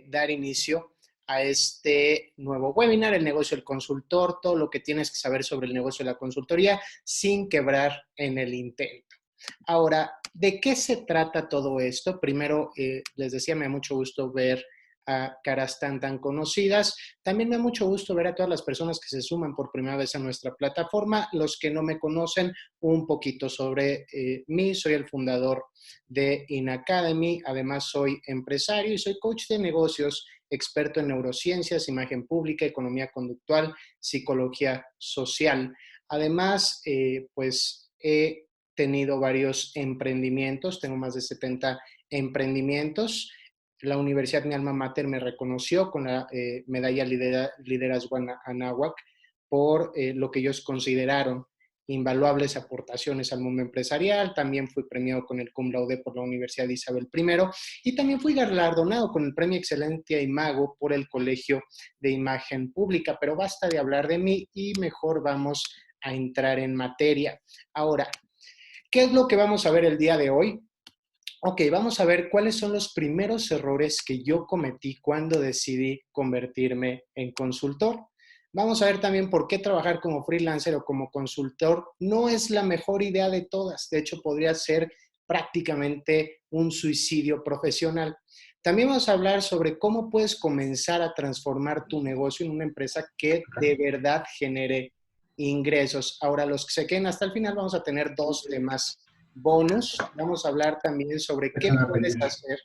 dar inicio a este nuevo webinar, el negocio del consultor, todo lo que tienes que saber sobre el negocio de la consultoría sin quebrar en el intento. Ahora, ¿de qué se trata todo esto? Primero, les decía, me da mucho gusto ver a caras tan conocidas. También me da mucho gusto ver a todas las personas que se suman por primera vez a nuestra plataforma. Los que no me conocen, un poquito sobre mí. Soy el fundador de InAcademy. Además, soy empresario y soy coach de negocios, experto en neurociencias, imagen pública, economía conductual, psicología social. Además, pues he tenido varios emprendimientos, tengo más de 70 emprendimientos. La Universidad Mi Alma Mater me reconoció con la medalla Liderazgo Anáhuac por lo que ellos consideraron invaluables aportaciones al mundo empresarial. También fui premiado con el Cum Laude por la Universidad Isabel I y también fui galardonado con el Premio Excelencia Imago por el Colegio de Imagen Pública. Pero basta de hablar de mí y mejor vamos a entrar en materia. Ahora, ¿qué es lo que vamos a ver el día de hoy? Ok, vamos a ver cuáles son los primeros errores que yo cometí cuando decidí convertirme en consultor. Vamos a ver también por qué trabajar como freelancer o como consultor no es la mejor idea de todas. De hecho, podría ser prácticamente un suicidio profesional. También vamos a hablar sobre cómo puedes comenzar a transformar tu negocio en una empresa que de verdad genere ingresos. Ahora, los que se queden hasta el final, vamos a tener dos temas bonus. Vamos a hablar también sobre qué puedes hacer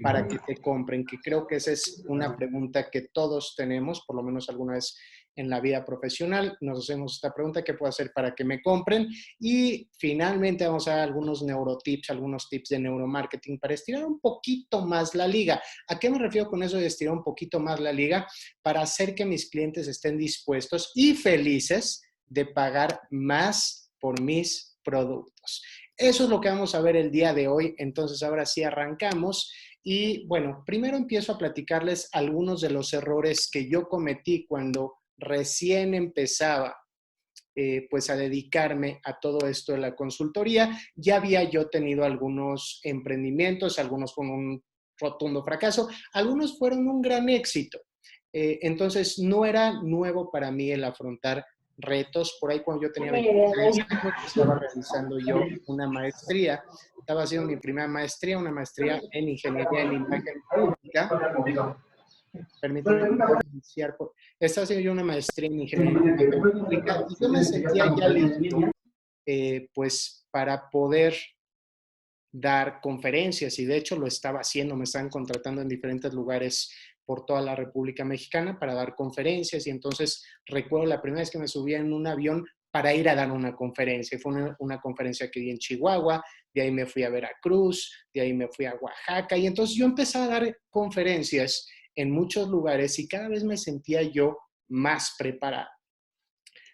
para que te compren, que creo que esa es una pregunta que todos tenemos, por lo menos alguna vez en la vida profesional. Nos hacemos esta pregunta: ¿qué puedo hacer para que me compren? Y finalmente vamos a dar algunos neurotips, algunos tips de neuromarketing para estirar un poquito más la liga. ¿A qué me refiero con eso de estirar un poquito más la liga? Para hacer que mis clientes estén dispuestos y felices de pagar más por mis productos. Eso es lo que vamos a ver el día de hoy. Entonces, ahora sí arrancamos. Y bueno, primero empiezo a platicarles algunos de los errores que yo cometí cuando recién empezaba pues a dedicarme a todo esto de la consultoría. Ya había yo tenido algunos emprendimientos, algunos con un rotundo fracaso, algunos fueron un gran éxito. Entonces, no era nuevo para mí el afrontar retos. Por ahí cuando yo tenía 23 años, estaba realizando yo una maestría. Estaba haciendo mi primera maestría, una maestría en ingeniería en imagen pública. Permíteme iniciar. Estaba haciendo yo una maestría en ingeniería en imagen pública y yo me sentía ya listo, pues, para poder dar conferencias, y de hecho lo estaba haciendo. Me estaban contratando en diferentes lugares por toda la República Mexicana para dar conferencias, y entonces recuerdo la primera vez que me subía en un avión para ir a dar una conferencia. Fue una conferencia que di en Chihuahua, de ahí me fui a Veracruz, de ahí me fui a Oaxaca, y entonces yo empecé a dar conferencias en muchos lugares y cada vez me sentía yo más preparado.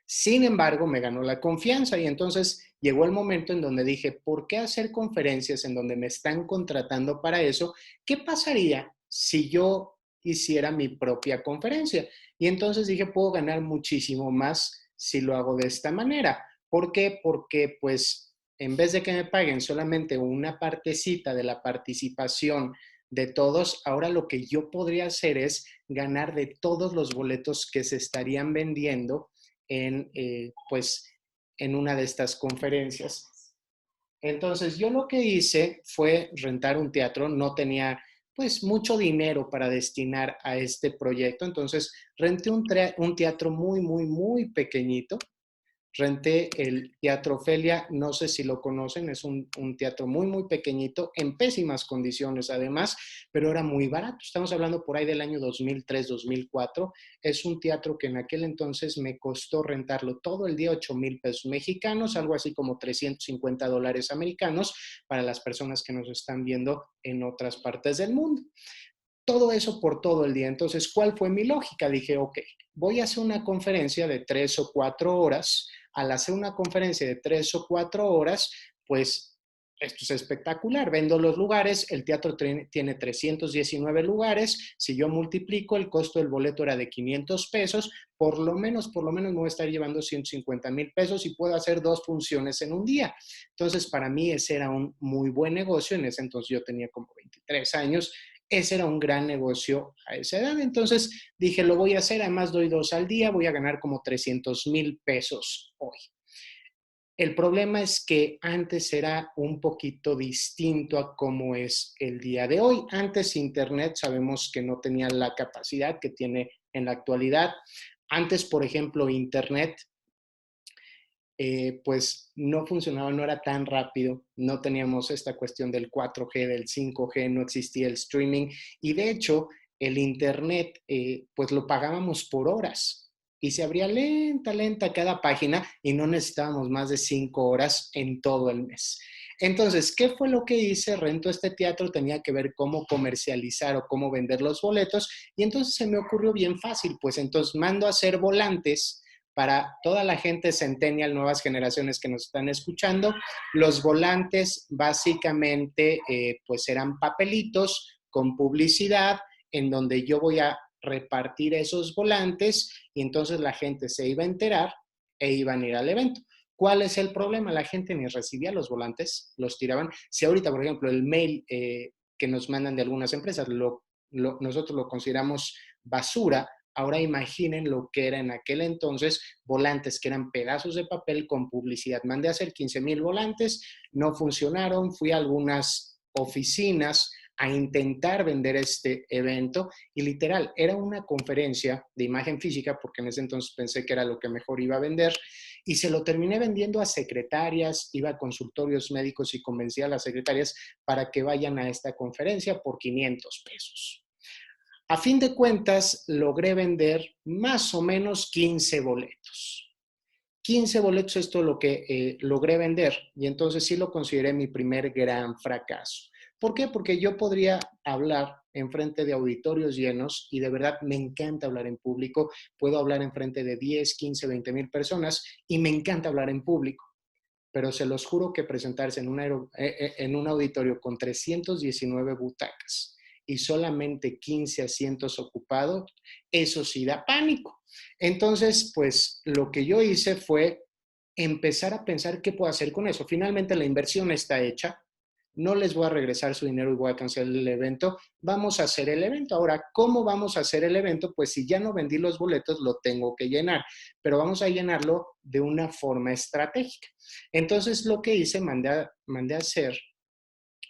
Sin embargo, me ganó la confianza y entonces llegó el momento en donde dije: ¿por qué hacer conferencias en donde me están contratando para eso? ¿Qué pasaría si yo hiciera mi propia conferencia? Y entonces dije: puedo ganar muchísimo más si lo hago de esta manera. ¿Por qué? Porque pues en vez de que me paguen solamente una partecita de la participación de todos, ahora lo que yo podría hacer es ganar de todos los boletos que se estarían vendiendo en, pues, en una de estas conferencias. Entonces, yo lo que hice fue rentar un teatro. No tenía pues mucho dinero para destinar a este proyecto, entonces renté un teatro muy pequeñito. Renté el Teatro Ofelia, no sé si lo conocen, es un teatro muy pequeñito, en pésimas condiciones además, pero era muy barato. Estamos hablando por ahí del año 2003-2004. Es un teatro que en aquel entonces me costó rentarlo todo el día 8,000 pesos mexicanos, algo así como $350 americanos para las personas que nos están viendo en otras partes del mundo. Todo eso por todo el día. Entonces, ¿cuál fue mi lógica? Dije: ok, voy a hacer una conferencia de 3 o 4 horas. Al hacer una conferencia de 3 o 4 horas, pues esto es espectacular. Vendo los lugares, el teatro tiene 319 lugares. Si yo multiplico, el costo del boleto era de 500 pesos. Por lo menos me voy a estar llevando 150,000 pesos y puedo hacer 2 funciones en un día. Entonces, para mí ese era un muy buen negocio. En ese entonces yo tenía como 23 años Ese era un gran negocio a esa edad. Entonces dije, lo voy a hacer, además doy 2 al día, voy a ganar como 300,000 pesos hoy. El problema es que antes era un poquito distinto a cómo es el día de hoy. Antes Internet sabemos que no tenía la capacidad que tiene en la actualidad. Antes, por ejemplo, Internet pues no funcionaba, no era tan rápido, no teníamos esta cuestión del 4G, del 5G, no existía el streaming y de hecho el Internet pues lo pagábamos por horas y se abría lenta cada página y no necesitábamos más de 5 horas en todo el mes. Entonces, ¿qué fue lo que hice? Rento este teatro, tenía que ver cómo comercializar o cómo vender los boletos y entonces se me ocurrió bien fácil, pues entonces mando a hacer volantes para toda la gente centennial, nuevas generaciones que nos están escuchando. Los volantes básicamente pues eran papelitos con publicidad en donde yo voy a repartir esos volantes y entonces la gente se iba a enterar e iban a ir al evento. ¿Cuál es el problema? La gente ni recibía los volantes, los tiraban. Si ahorita, por ejemplo, el mail que nos mandan de algunas empresas, nosotros lo consideramos basura, ahora imaginen lo que era en aquel entonces volantes que eran pedazos de papel con publicidad. Mandé a hacer 15,000 volantes, no funcionaron, fui a algunas oficinas a intentar vender este evento y literal, era una conferencia de imagen física porque en ese entonces pensé que era lo que mejor iba a vender y se lo terminé vendiendo a secretarias, iba a consultorios médicos y convencí a las secretarias para que vayan a esta conferencia por 500 pesos. A fin de cuentas, logré vender más o menos 15 boletos. 15 boletos es todo lo que logré vender y entonces sí lo consideré mi primer gran fracaso. ¿Por qué? Porque yo podría hablar en frente de auditorios llenos y de verdad me encanta hablar en público. Puedo hablar en frente de 10, 15, 20 mil personas y me encanta hablar en público. Pero se los juro que presentarse en un auditorio con 319 butacas y solamente 15 asientos ocupados, eso sí da pánico. Entonces, pues lo que yo hice fue empezar a pensar qué puedo hacer con eso. Finalmente la inversión está hecha, no les voy a regresar su dinero y voy a cancelar el evento, vamos a hacer el evento. Ahora, ¿cómo vamos a hacer el evento? Pues si ya no vendí los boletos, lo tengo que llenar, pero vamos a llenarlo de una forma estratégica. Entonces, lo que hice, mandé a hacer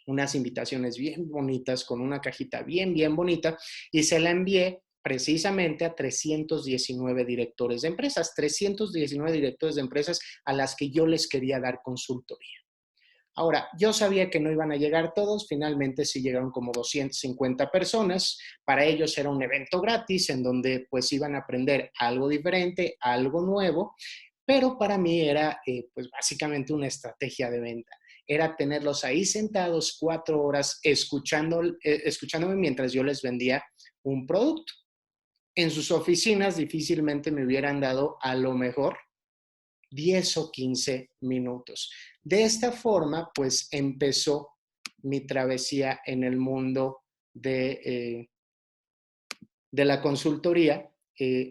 unas invitaciones bien bonitas con una cajita bien bonita y se la envié precisamente a 319 directores de empresas, 319 directores de empresas a las que yo les quería dar consultoría. Ahora, yo sabía que no iban a llegar todos, finalmente sí llegaron como 250 personas, para ellos era un evento gratis en donde pues iban a aprender algo diferente, algo nuevo, pero para mí era pues básicamente una estrategia de venta. Era tenerlos ahí sentados 4 horas escuchándome mientras yo les vendía un producto. En sus oficinas difícilmente me hubieran dado a lo mejor 10 o 15 minutos. De esta forma, pues empezó mi travesía en el mundo de la consultoría.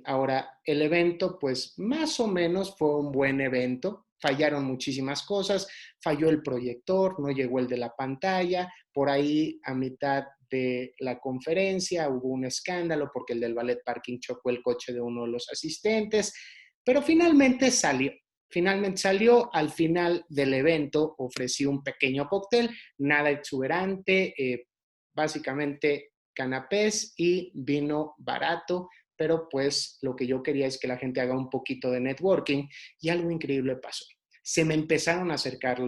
Ahora, el evento, pues más o menos fue un buen evento. Fallaron muchísimas cosas, falló el proyector, no llegó el de la pantalla, por ahí a mitad de la conferencia hubo un escándalo porque el del ballet parking chocó el coche de uno de los asistentes, pero finalmente salió. Finalmente salió, al final del evento ofrecí un pequeño cóctel, nada exuberante, básicamente canapés y vino barato, pero pues lo que yo quería es que la gente haga un poquito de networking y algo increíble pasó. Se me empezaron a acercar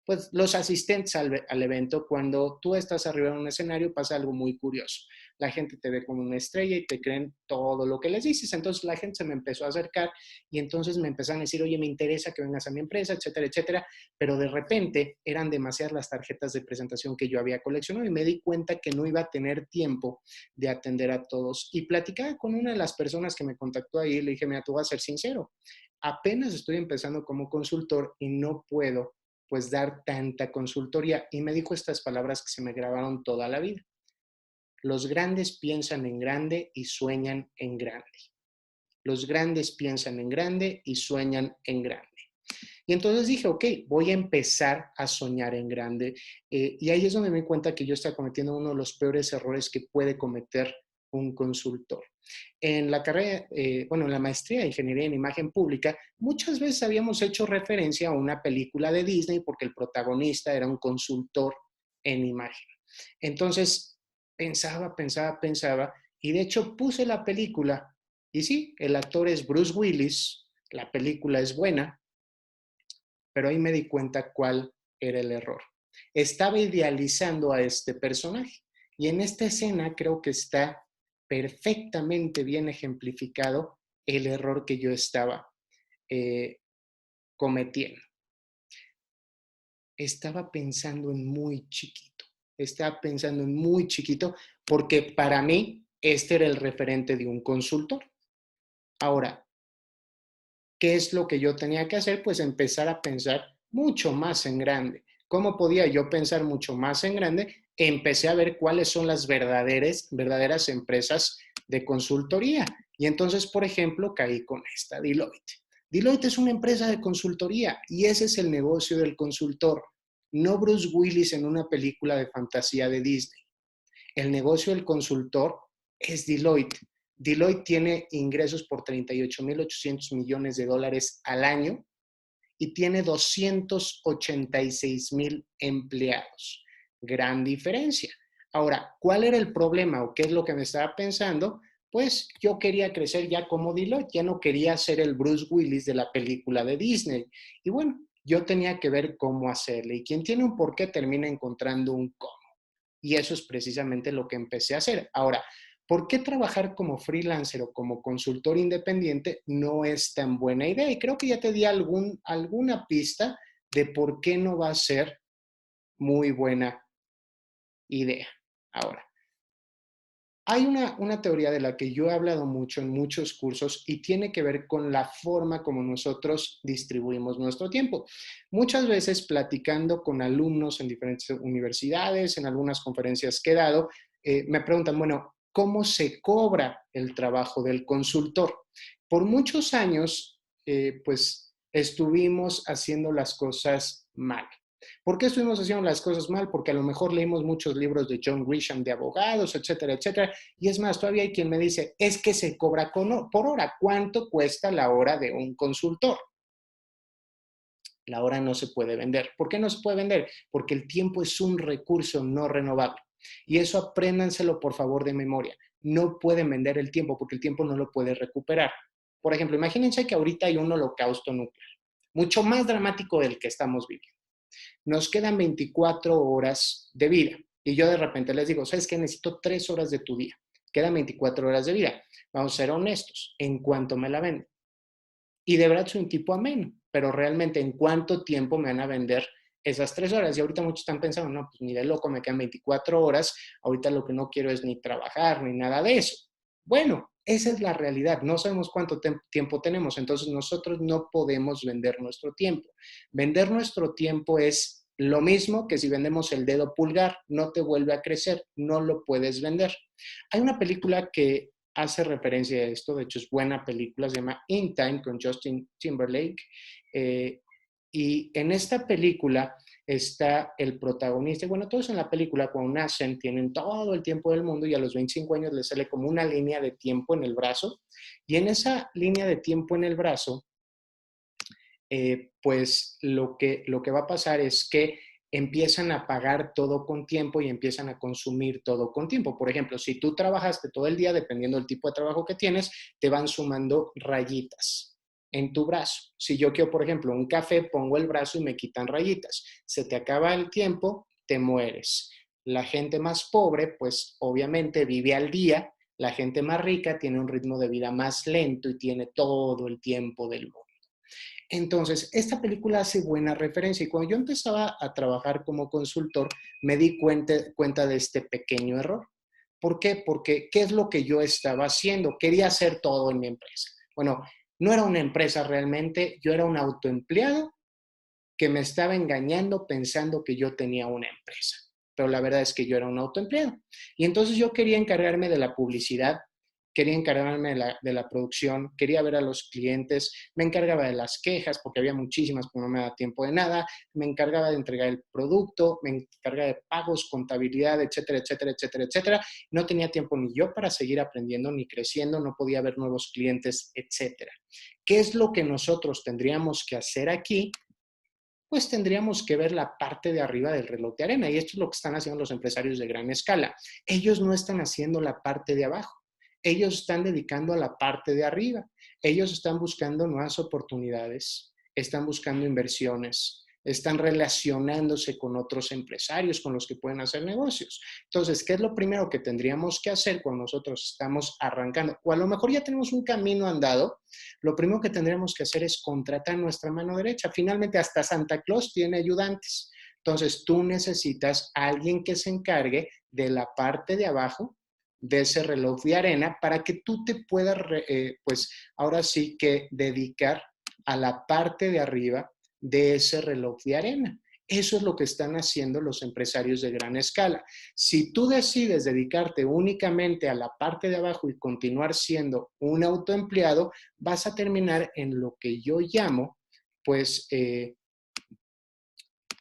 pues, los asistentes al evento. Cuando tú estás arriba en un escenario pasa algo muy curioso. La gente te ve como una estrella y te creen todo lo que les dices. Entonces la gente se me empezó a acercar y entonces me empezaron a decir, oye, me interesa que vengas a mi empresa, etcétera, etcétera. Pero de repente eran demasiadas las tarjetas de presentación que yo había coleccionado y me di cuenta que no iba a tener tiempo de atender a todos. Y platicaba con una de las personas que me contactó ahí y le dije, mira, tú vas a ser sincero. Apenas estoy empezando como consultor y no puedo pues dar tanta consultoría. Y me dijo estas palabras que se me grabaron toda la vida. Los grandes piensan en grande y sueñan en grande. Los grandes piensan en grande y sueñan en grande. Y entonces dije, ok, voy a empezar a soñar en grande. Y ahí es donde me di cuenta que yo estaba cometiendo uno de los peores errores que puede cometer un consultor. En la carrera, bueno, en la maestría de Ingeniería en Imagen Pública, muchas veces habíamos hecho referencia a una película de Disney porque el protagonista era un consultor en imagen. Entonces, pensaba, y de hecho puse la película, y sí, el actor es Bruce Willis, la película es buena, pero ahí me di cuenta cuál era el error. Estaba idealizando a este personaje, y en esta escena creo que está perfectamente bien ejemplificado el error que yo estaba eh, cometiendo. Estaba pensando en muy chiquito, estaba pensando en muy chiquito porque para mí este era el referente de un consultor. Ahora, ¿qué es lo que yo tenía que hacer? Pues empezar a pensar mucho más en grande. ¿Cómo podía yo pensar mucho más en grande? Empecé a ver cuáles son las verdaderas empresas de consultoría. Y entonces, por ejemplo, caí con esta, Deloitte. Deloitte es una empresa de consultoría y ese es el negocio del consultor, no Bruce Willis en una película de fantasía de Disney. El negocio del consultor es Deloitte. Deloitte tiene ingresos por 38.800 millones de dólares al año y tiene 286,000 empleados. Gran diferencia. Ahora, ¿cuál era el problema o qué es lo que me estaba pensando? Pues yo quería crecer ya como Deloitte, ya no quería ser el Bruce Willis de la película de Disney. Y bueno, yo tenía que ver cómo hacerle. Y quien tiene un porqué termina encontrando un cómo. Y eso es precisamente lo que empecé a hacer. Ahora, ¿por qué trabajar como freelancer o como consultor independiente no es tan buena idea? Y creo que ya te di alguna pista de por qué no va a ser muy buena idea. Ahora, hay una teoría de la que yo he hablado mucho en muchos cursos y tiene que ver con la forma como nosotros distribuimos nuestro tiempo. Muchas veces platicando con alumnos en diferentes universidades, en algunas conferencias que he dado, me preguntan, bueno, ¿cómo se cobra el trabajo del consultor? Por muchos años, pues estuvimos haciendo las cosas mal. ¿Por qué estuvimos haciendo las cosas mal? Porque a lo mejor leímos muchos libros de John Grisham de abogados, etcétera, etcétera. Y es más, todavía hay quien me dice, es que se cobra por hora. ¿Cuánto cuesta la hora de un consultor? La hora no se puede vender. ¿Por qué no se puede vender? Porque el tiempo es un recurso no renovable. Y eso apréndanselo por favor de memoria. No pueden vender el tiempo porque el tiempo no lo puede recuperar. Por ejemplo, imagínense que ahorita hay un holocausto nuclear, mucho más dramático del que estamos viviendo. Nos quedan 24 horas de vida. Y yo de repente les digo, ¿sabes qué? Necesito 3 horas de tu día. Quedan 24 horas de vida. Vamos a ser honestos. ¿En cuánto me la venden? Y de verdad soy un tipo ameno, pero realmente ¿en cuánto tiempo me van a vender esas 3 horas? Y ahorita muchos están pensando, no, pues ni de loco, me quedan 24 horas. Ahorita lo que no quiero es ni trabajar ni nada de eso. Bueno, esa es la realidad. No sabemos cuánto tiempo tenemos, entonces nosotros no podemos vender nuestro tiempo. Vender nuestro tiempo es lo mismo que si vendemos el dedo pulgar, no te vuelve a crecer, no lo puedes vender. Hay una película que hace referencia a esto, de hecho es buena película, se llama In Time con Justin Timberlake. eh, y en esta película está el protagonista, bueno, todos en la película cuando nacen tienen todo el tiempo del mundo y a los 25 años les sale como una línea de tiempo en el brazo y en esa línea de tiempo en el brazo, pues lo que va a pasar es que empiezan a pagar todo con tiempo y empiezan a consumir todo con tiempo. Por ejemplo, si tú trabajaste todo el día, dependiendo del tipo de trabajo que tienes, te van sumando rayitas en tu brazo. Si yo quiero, por ejemplo, un café, pongo el brazo y me quitan rayitas. Se te acaba el tiempo, te mueres. La gente más pobre, pues obviamente vive al día. La gente más rica tiene un ritmo de vida más lento y tiene todo el tiempo del mundo. Entonces, esta película hace buena referencia y cuando yo empezaba a trabajar como consultor, me di cuenta de este pequeño error. ¿Por qué? Porque ¿qué es lo que yo estaba haciendo? Quería hacer todo en mi empresa. Bueno, no era una empresa realmente, yo era un autoempleado que me estaba engañando pensando que yo tenía una empresa. Pero la verdad es que yo era un autoempleado. Y entonces yo quería encargarme de la publicidad quería encargarme de la producción, quería ver a los clientes, me encargaba de las quejas porque había muchísimas, pero no me daba tiempo de nada, me encargaba de entregar el producto, me encargaba de pagos, contabilidad, etcétera, etcétera, etcétera, etcétera. No tenía tiempo ni yo para seguir aprendiendo ni creciendo, no podía ver nuevos clientes, etcétera. ¿Qué es lo que nosotros tendríamos que hacer aquí? Pues tendríamos que ver la parte de arriba del reloj de arena. Y esto es lo que están haciendo los empresarios de gran escala. Ellos no están haciendo la parte de abajo. Ellos están dedicando a la parte de arriba. Ellos están buscando nuevas oportunidades, están buscando inversiones, están relacionándose con otros empresarios con los que pueden hacer negocios. Entonces, ¿qué es lo primero que tendríamos que hacer cuando nosotros estamos arrancando? O a lo mejor ya tenemos un camino andado. Lo primero que tendríamos que hacer es contratar nuestra mano derecha. Finalmente, hasta Santa Claus tiene ayudantes. Entonces, tú necesitas a alguien que se encargue de la parte de abajo de ese reloj de arena para que tú te puedas, pues ahora sí que dedicar a la parte de arriba de ese reloj de arena. Eso es lo que están haciendo los empresarios de gran escala. Si tú decides dedicarte únicamente a la parte de abajo y continuar siendo un autoempleado, vas a terminar en lo que yo llamo, pues,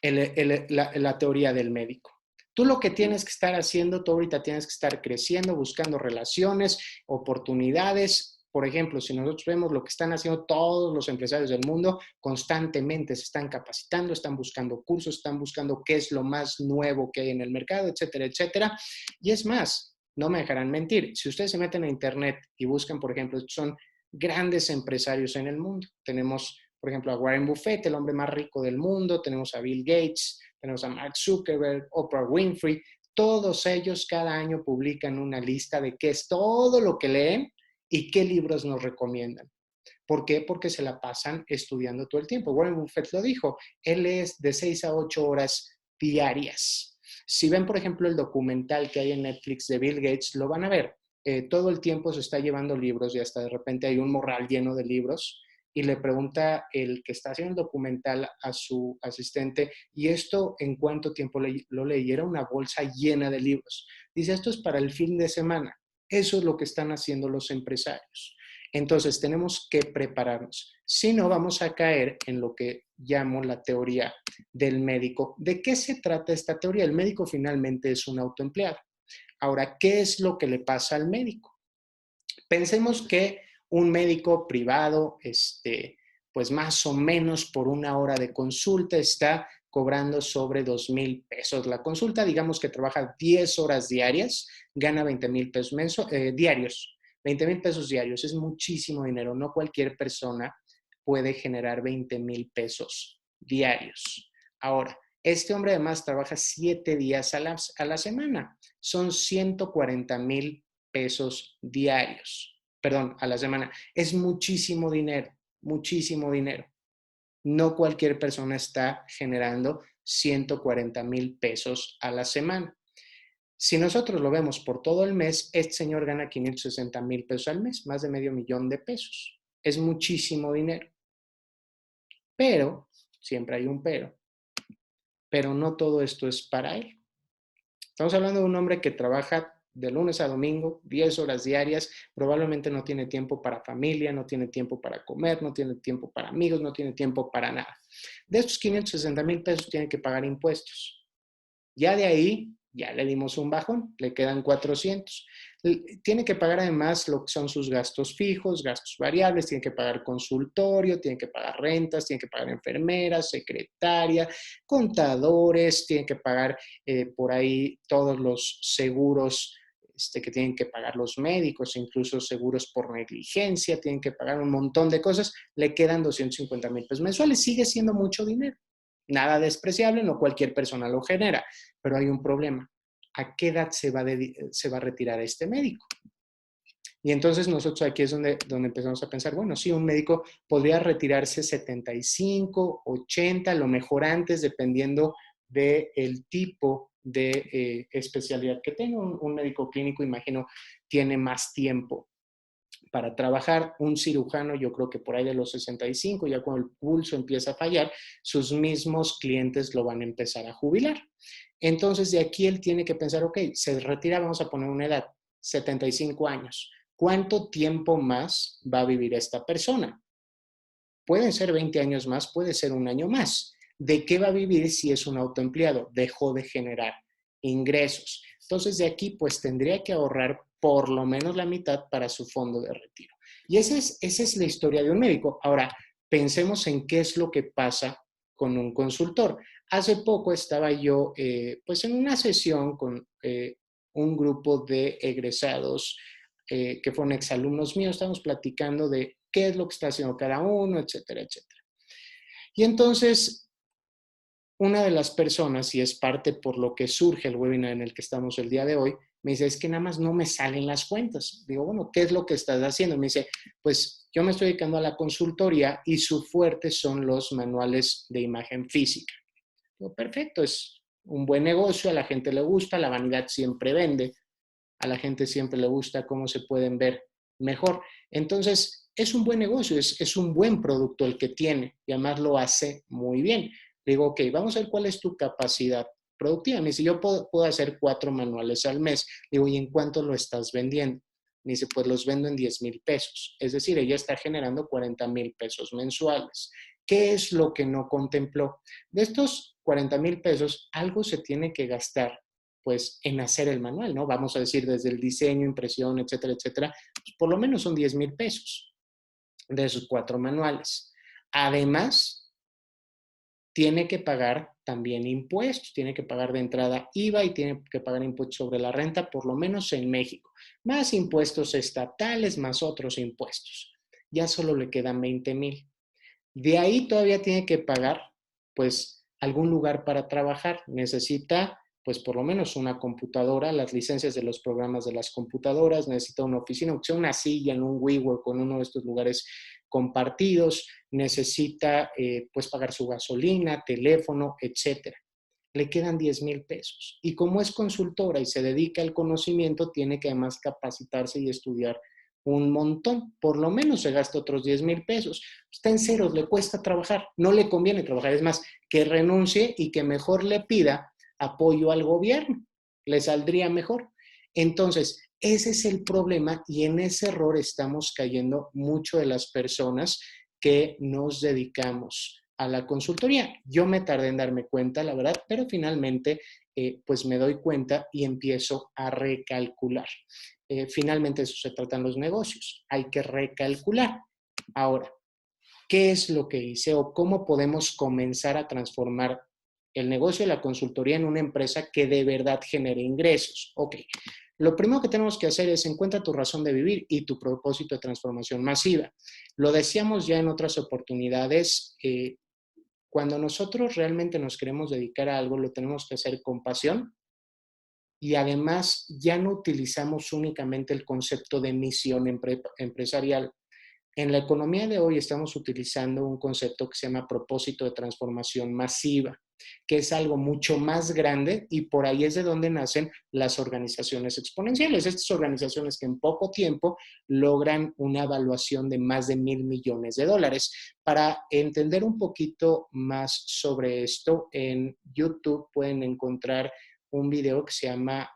la teoría del médico. Tú lo que tienes que estar haciendo, tú ahorita tienes que estar creciendo, buscando relaciones, oportunidades. Por ejemplo, si nosotros vemos lo que están haciendo todos los empresarios del mundo, constantemente se están capacitando, están buscando cursos, están buscando qué es lo más nuevo que hay en el mercado, etcétera, etcétera. Y es más, no me dejarán mentir, si ustedes se meten a internet y buscan, por ejemplo, son grandes empresarios en el mundo. Tenemos, por ejemplo, a Warren Buffett, el hombre más rico del mundo, tenemos a Bill Gates, tenemos a Mark Zuckerberg, Oprah Winfrey. Todos ellos cada año publican una lista de qué es todo lo que leen y qué libros nos recomiendan. ¿Por qué? Porque se la pasan estudiando todo el tiempo. Warren Buffett lo dijo, él es de 6 a 8 horas diarias. Si ven, por ejemplo, el documental que hay en Netflix de Bill Gates, lo van a ver. Todo el tiempo se está llevando libros y hasta de repente hay un morral lleno de libros y le pregunta el que está haciendo el documental a su asistente, ¿y esto en cuánto tiempo lo leí? Era una bolsa llena de libros. Dice, esto es para el fin de semana. Eso es lo que están haciendo los empresarios. Entonces, tenemos que prepararnos. Si no, vamos a caer en lo que llamo la teoría del médico. ¿De qué se trata esta teoría? El médico finalmente es un autoempleado. Ahora, ¿qué es lo que le pasa al médico? Pensemos que un médico privado, pues más o menos por una hora de consulta está cobrando sobre 2,000 pesos. La consulta, digamos que trabaja 10 horas diarias, gana 20,000 pesos diarios. 20,000 pesos diarios es muchísimo dinero. No cualquier persona puede generar 20,000 pesos diarios. Ahora, este hombre además trabaja 7 días a la semana. Son 140,000 pesos diarios, perdón, a la semana. Es muchísimo dinero, muchísimo dinero. No cualquier persona está generando 140,000 pesos a la semana. Si nosotros lo vemos por todo el mes, este señor gana 560,000 pesos al mes, más de $500,000. Es muchísimo dinero. Pero, siempre hay un pero no todo esto es para él. Estamos hablando de un hombre que trabaja de lunes a domingo, 10 horas diarias, probablemente no tiene tiempo para familia, no tiene tiempo para comer, no tiene tiempo para amigos, no tiene tiempo para nada. De estos 560,000 pesos tiene que pagar impuestos. Ya de ahí, ya le dimos un bajón, le quedan 400. Tiene que pagar además lo que son sus gastos fijos, gastos variables, tiene que pagar consultorio, tiene que pagar rentas, tiene que pagar enfermeras, secretaria, contadores, tiene que pagar por ahí todos los seguros que tienen que pagar los médicos, incluso seguros por negligencia, tienen que pagar un montón de cosas, le quedan 250,000 pesos mensuales, sigue siendo mucho dinero. Nada despreciable, no cualquier persona lo genera, pero hay un problema. ¿A qué edad se va a retirar este médico? Y entonces nosotros aquí es donde empezamos a pensar, bueno, sí, un médico podría retirarse 75, 80, lo mejor antes, dependiendo del tipo de especialidad que tenga. Un médico clínico, imagino, tiene más tiempo para trabajar. Un cirujano, yo creo que por ahí de los 65, ya cuando el pulso empieza a fallar, sus mismos clientes lo van a empezar a jubilar. Entonces, de aquí él tiene que pensar, ok, se retira, vamos a poner una edad, 75 años. ¿cuánto tiempo más va a vivir esta persona? Pueden ser 20 años más, puede ser un año más. ¿De qué va a vivir si es un autoempleado? Dejó de generar ingresos. Entonces, de aquí, pues tendría que ahorrar por lo menos la mitad para su fondo de retiro. Y esa es la historia de un médico. Ahora, pensemos en qué es lo que pasa con un consultor. Hace poco estaba yo, pues, en una sesión con un grupo de egresados que fueron exalumnos míos. Estábamos platicando de qué es lo que está haciendo cada uno, etcétera, etcétera. Y entonces, una de las personas, y es parte por lo que surge el webinar en el que estamos el día de hoy, me dice, es que nada más no me salen las cuentas. Digo, bueno, ¿qué es lo que estás haciendo? Me dice, pues yo me estoy dedicando a la consultoría y su fuerte son los manuales de imagen física. Digo, perfecto, es un buen negocio, a la gente le gusta, la vanidad siempre vende, a la gente siempre le gusta cómo se pueden ver mejor. Entonces, es un buen negocio, es un buen producto el que tiene y además lo hace muy bien. Le digo, ok, vamos a ver cuál es tu capacidad productiva. Me dice, yo puedo hacer 4 manuales al mes. Le digo, ¿y en cuánto lo estás vendiendo? Me dice, pues los vendo en 10,000 pesos. Es decir, ella está generando 40,000 pesos mensuales. ¿Qué es lo que no contempló? De estos 40,000 pesos, algo se tiene que gastar pues en hacer el manual, ¿no? Vamos a decir desde el diseño, impresión, etcétera, etcétera, pues por lo menos son 10,000 pesos de esos 4 manuales. Además, tiene que pagar también impuestos, tiene que pagar de entrada IVA y tiene que pagar impuestos sobre la renta, por lo menos en México, más impuestos estatales, más otros impuestos. Ya solo le quedan 20,000. De ahí todavía tiene que pagar, pues, algún lugar para trabajar. Necesita, pues, por lo menos una computadora, las licencias de los programas de las computadoras, necesita una oficina, aunque sea una silla en un WeWork con uno de estos lugares compartidos, necesita, pues, pagar su gasolina, teléfono, etcétera. Le quedan 10,000 pesos. Y como es consultora y se dedica al conocimiento, tiene que además capacitarse y estudiar un montón. Por lo menos se gasta otros 10,000 pesos. Está en ceros, le cuesta trabajar, no le conviene trabajar. Es más, que renuncie y que mejor le pida apoyo al gobierno. Le saldría mejor. Entonces, ese es el problema y en ese error estamos cayendo mucho de las personas que nos dedicamos a la consultoría. Yo me tardé en darme cuenta, la verdad, pero finalmente pues me doy cuenta y empiezo a recalcular. Finalmente eso se tratan los negocios, hay que recalcular. Ahora, ¿qué es lo que hice o cómo podemos comenzar a transformar el negocio de la consultoría en una empresa que de verdad genere ingresos? Ok, lo primero que tenemos que hacer es encuentra tu razón de vivir y tu propósito de transformación masiva. Lo decíamos ya en otras oportunidades, cuando nosotros realmente nos queremos dedicar a algo, lo tenemos que hacer con pasión y además ya no utilizamos únicamente el concepto de misión empresarial. En la economía de hoy estamos utilizando un concepto que se llama propósito de transformación masiva, que es algo mucho más grande y por ahí es de donde nacen las organizaciones exponenciales. Estas organizaciones que en poco tiempo logran una evaluación de más de $1,000,000,000. Para entender un poquito más sobre esto, en YouTube pueden encontrar un video que se llama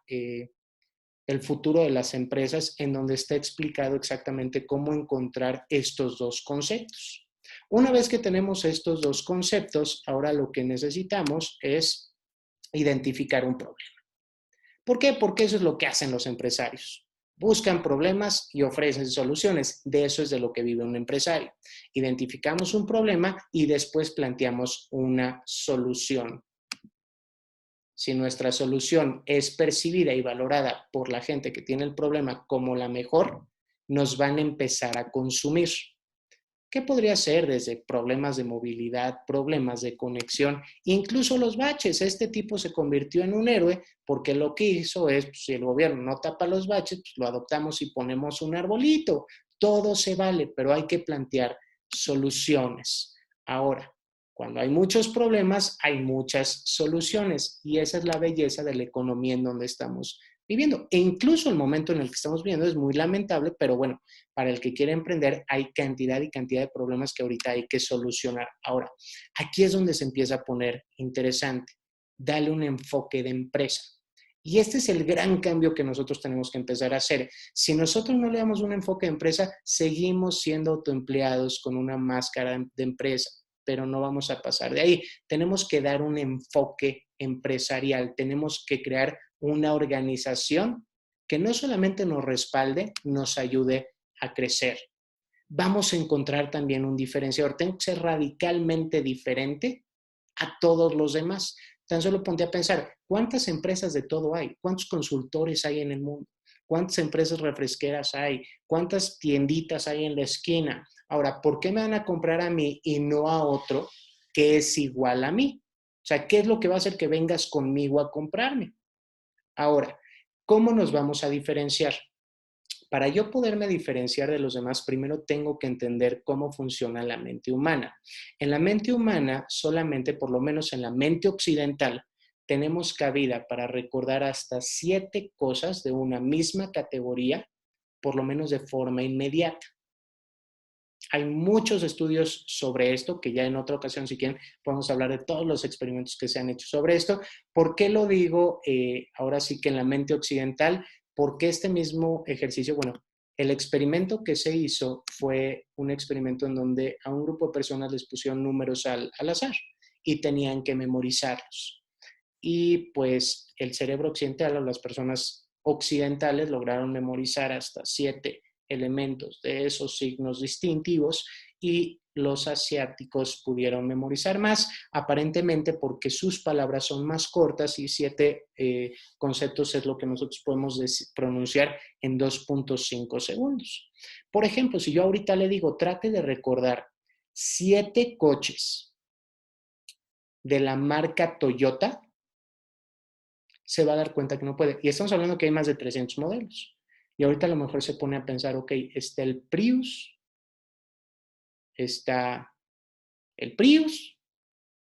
el futuro de las empresas, en donde está explicado exactamente cómo encontrar estos dos conceptos. Una vez que tenemos estos dos conceptos, ahora lo que necesitamos es identificar un problema. ¿Por qué? Porque eso es lo que hacen los empresarios. Buscan problemas y ofrecen soluciones. De eso es de lo que vive un empresario. Identificamos un problema y después planteamos una solución. Si nuestra solución es percibida y valorada por la gente que tiene el problema como la mejor, nos van a empezar a consumir. ¿Qué podría ser? Desde problemas de movilidad, problemas de conexión, incluso los baches. Este tipo se convirtió en un héroe porque lo que hizo es, pues, si el gobierno no tapa los baches, pues lo adoptamos y ponemos un arbolito. Todo se vale, pero hay que plantear soluciones. Ahora, cuando hay muchos problemas, hay muchas soluciones y esa es la belleza de la economía en donde estamos viviendo. E incluso el momento en el que estamos viviendo es muy lamentable, pero bueno, para el que quiere emprender hay cantidad y cantidad de problemas que ahorita hay que solucionar. Ahora, aquí es donde se empieza a poner interesante. Dale un enfoque de empresa. Y este es el gran cambio que nosotros tenemos que empezar a hacer. Si nosotros no le damos un enfoque de empresa, seguimos siendo autoempleados con una máscara de empresa, pero no vamos a pasar de ahí. Tenemos que dar un enfoque empresarial, tenemos que crear una organización que no solamente nos respalde, nos ayude a crecer. Vamos a encontrar también un diferenciador. Tengo que ser radicalmente diferente a todos los demás. Tan solo ponte a pensar, ¿cuántas empresas de todo hay? ¿Cuántos consultores hay en el mundo? ¿Cuántas empresas refresqueras hay? ¿Cuántas tienditas hay en la esquina? Ahora, ¿por qué me van a comprar a mí y no a otro que es igual a mí? O sea, ¿qué es lo que va a hacer que vengas conmigo a comprarme? Ahora, ¿cómo nos vamos a diferenciar? Para yo poderme diferenciar de los demás, primero tengo que entender cómo funciona la mente humana. En la mente humana, solamente, por lo menos en la mente occidental, tenemos cabida para recordar hasta 7 cosas de una misma categoría, por lo menos de forma inmediata. Hay muchos estudios sobre esto, que ya en otra ocasión, si quieren, podemos hablar de todos los experimentos que se han hecho sobre esto. ¿Por qué lo digo ahora sí que en la mente occidental? Porque este mismo ejercicio, bueno, el experimento que se hizo fue un experimento en donde a un grupo de personas les pusieron números al azar y tenían que memorizarlos. Y pues el cerebro occidental o las personas occidentales lograron memorizar hasta 7 elementos de esos signos distintivos y los asiáticos pudieron memorizar más, aparentemente porque sus palabras son más cortas y 7 conceptos es lo que nosotros podemos pronunciar en 2.5 segundos. Por ejemplo, si yo ahorita le digo, trate de recordar 7 coches de la marca Toyota, se va a dar cuenta que no puede. Y estamos hablando que hay más de 300 modelos. Y ahorita a lo mejor se pone a pensar, ok, está el Prius, está el Prius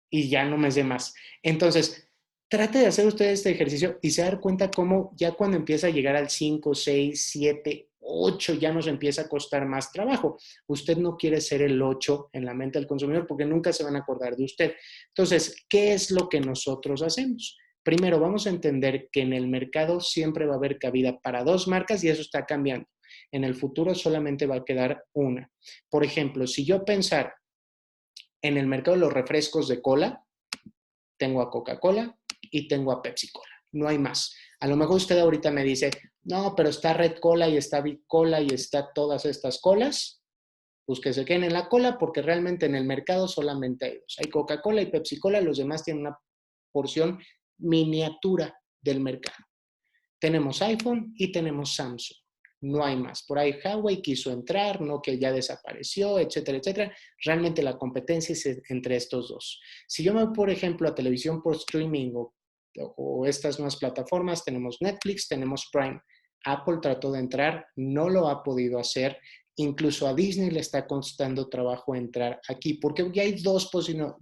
y ya no me sé más. Entonces, trate de hacer usted este ejercicio y se dar cuenta cómo ya cuando empieza a llegar al 5, 6, 7, 8 ya nos empieza a costar más trabajo. Usted no quiere ser el 8 en la mente del consumidor porque nunca se van a acordar de usted. Entonces, ¿qué es lo que nosotros hacemos? Primero, vamos a entender que en el mercado siempre va a haber cabida para 2 marcas y eso está cambiando. En el futuro solamente va a quedar una. Por ejemplo, si yo pensara en el mercado de los refrescos de cola, tengo a Coca-Cola y tengo a Pepsi-Cola. No hay más. A lo mejor usted ahorita me dice, no, pero está Red Cola y está Big Cola y está todas estas colas. Pues que se queden en la cola porque realmente en el mercado solamente hay 2. Hay Coca-Cola y Pepsi-Cola, los demás tienen una porción miniatura del mercado. Tenemos iPhone y tenemos Samsung. No hay más. Por ahí Huawei quiso entrar, Nokia ya desapareció, etcétera, etcétera. Realmente la competencia es entre estos dos. Si yo me voy, por ejemplo, a televisión por streaming o estas nuevas plataformas, tenemos Netflix, tenemos Prime. Apple trató de entrar, no lo ha podido hacer. Incluso a Disney le está costando trabajo entrar aquí, porque ya hay 2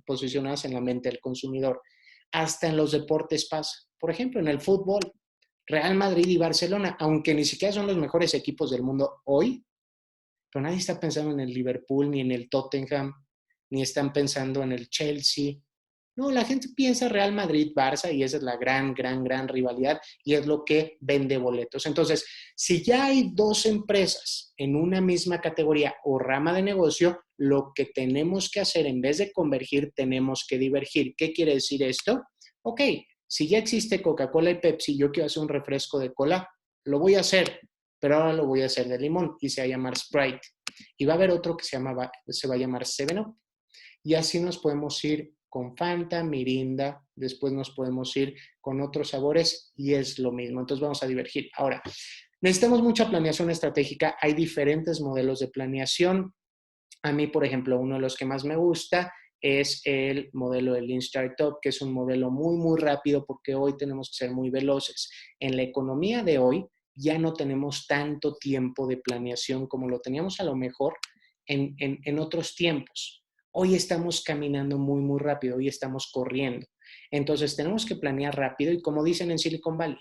posicionadas en la mente del consumidor. Hasta en los deportes pasa. Por ejemplo, en el fútbol, Real Madrid y Barcelona, aunque ni siquiera son los mejores equipos del mundo hoy, pero nadie está pensando en el Liverpool, ni en el Tottenham, ni están pensando en el Chelsea. No, la gente piensa Real Madrid-Barça y esa es la gran rivalidad y es lo que vende boletos. Entonces, si ya hay 2 empresas en una misma categoría o rama de negocio, lo que tenemos que hacer en vez de convergir, tenemos que divergir. ¿Qué quiere decir esto? Ok, si ya existe Coca-Cola y Pepsi, yo quiero hacer un refresco de cola, lo voy a hacer, pero ahora lo voy a hacer de limón y se va a llamar Sprite. Y va a haber otro que se va a llamar 7-Up. Y así nos podemos ir con Fanta, Mirinda, después nos podemos ir con otros sabores y es lo mismo. Entonces vamos a divergir. Ahora, necesitamos mucha planeación estratégica. Hay diferentes modelos de planeación. A mí, por ejemplo, uno de los que más me gusta es el modelo del Lean Startup, que es un modelo muy rápido porque hoy tenemos que ser muy veloces. En la economía de hoy ya no tenemos tanto tiempo de planeación como lo teníamos a lo mejor en otros tiempos. Hoy estamos caminando muy rápido, hoy estamos corriendo. Entonces tenemos que planear rápido y como dicen en Silicon Valley,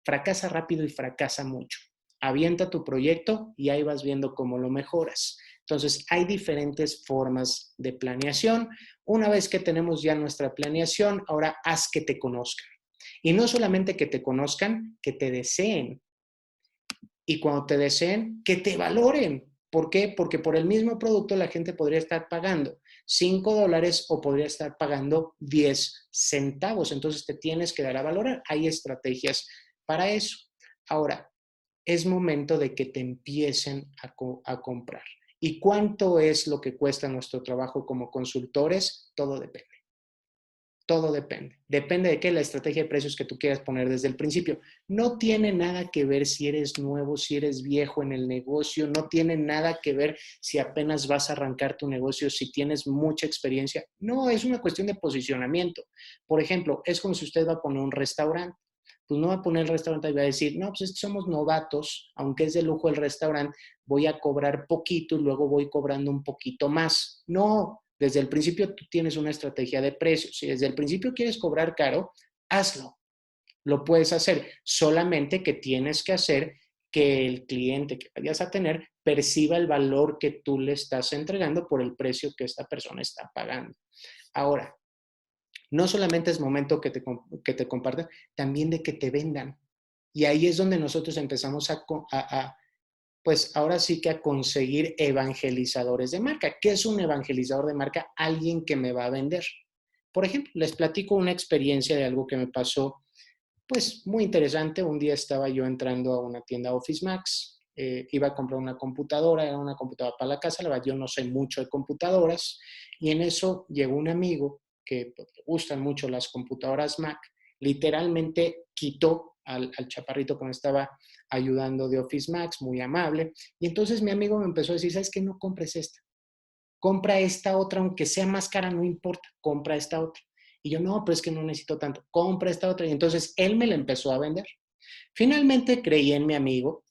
fracasa rápido y fracasa mucho. Avienta tu proyecto y ahí vas viendo cómo lo mejoras. Entonces, hay diferentes formas de planeación. Una vez que tenemos ya nuestra planeación, ahora haz que te conozcan. Y no solamente que te conozcan, que te deseen. Y cuando te deseen, que te valoren. ¿Por qué? Porque por el mismo producto la gente podría estar pagando $5 o podría estar pagando 10 centavos. Entonces te tienes que dar a valorar. Hay estrategias para eso. Ahora, es momento de que te empiecen a comprar. ¿Y cuánto es lo que cuesta nuestro trabajo como consultores? Todo depende. Todo depende. Depende de qué, la estrategia de precios que tú quieras poner desde el principio. No tiene nada que ver si eres nuevo, si eres viejo en el negocio. No tiene nada que ver si apenas vas a arrancar tu negocio, si tienes mucha experiencia. No, es una cuestión de posicionamiento. Por ejemplo, es como si usted va a poner un restaurante. Pues no va a poner el restaurante y va a decir, no, pues es que somos novatos, aunque es de lujo el restaurante, voy a cobrar poquito y luego voy cobrando un poquito más. No, desde el principio tú tienes una estrategia de precios. Si desde el principio quieres cobrar caro, hazlo. Lo puedes hacer. Solamente que tienes que hacer que el cliente que vayas a tener perciba el valor que tú le estás entregando por el precio que esta persona está pagando. Ahora, no solamente es momento que te compartan, también de que te vendan. Y ahí es donde nosotros empezamos pues ahora sí que a conseguir evangelizadores de marca. ¿Qué es un evangelizador de marca? Alguien que me va a vender. Por ejemplo, les platico una experiencia de algo que me pasó, pues muy interesante. Un día estaba yo entrando a una tienda Office Max, iba a comprar una computadora, era una computadora para la casa, la verdad yo no sé mucho de computadoras, y en eso llegó un amigo que pues, le gustan mucho las computadoras Mac, literalmente quitó al chaparrito que me estaba ayudando de Office Max, muy amable, y entonces mi amigo me empezó a decir, ¿sabes qué? No compres esta, compra esta otra, aunque sea más cara, no importa, compra esta otra. Y yo, no, pero es que no necesito tanto, compra esta otra. Y entonces él me la empezó a vender. Finalmente creí en mi amigo,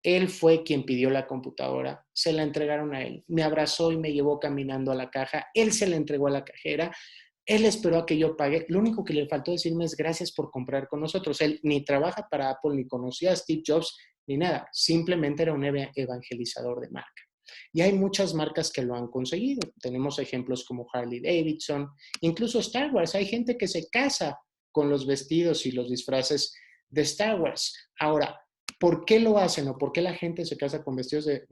él fue quien pidió la computadora, se la entregaron a él, me abrazó y me llevó caminando a la caja, él se la entregó a la cajera, él esperó a que yo pague, lo único que le faltó decirme es gracias por comprar con nosotros. Él ni trabaja para Apple, ni conocía a Steve Jobs, ni nada, simplemente era un evangelizador de marca. Y hay muchas marcas que lo han conseguido. Tenemos ejemplos como Harley Davidson, incluso Star Wars. Hay gente que se casa con los vestidos y los disfraces de Star Wars. Ahora, ¿por qué lo hacen o por qué la gente se casa con vestidos de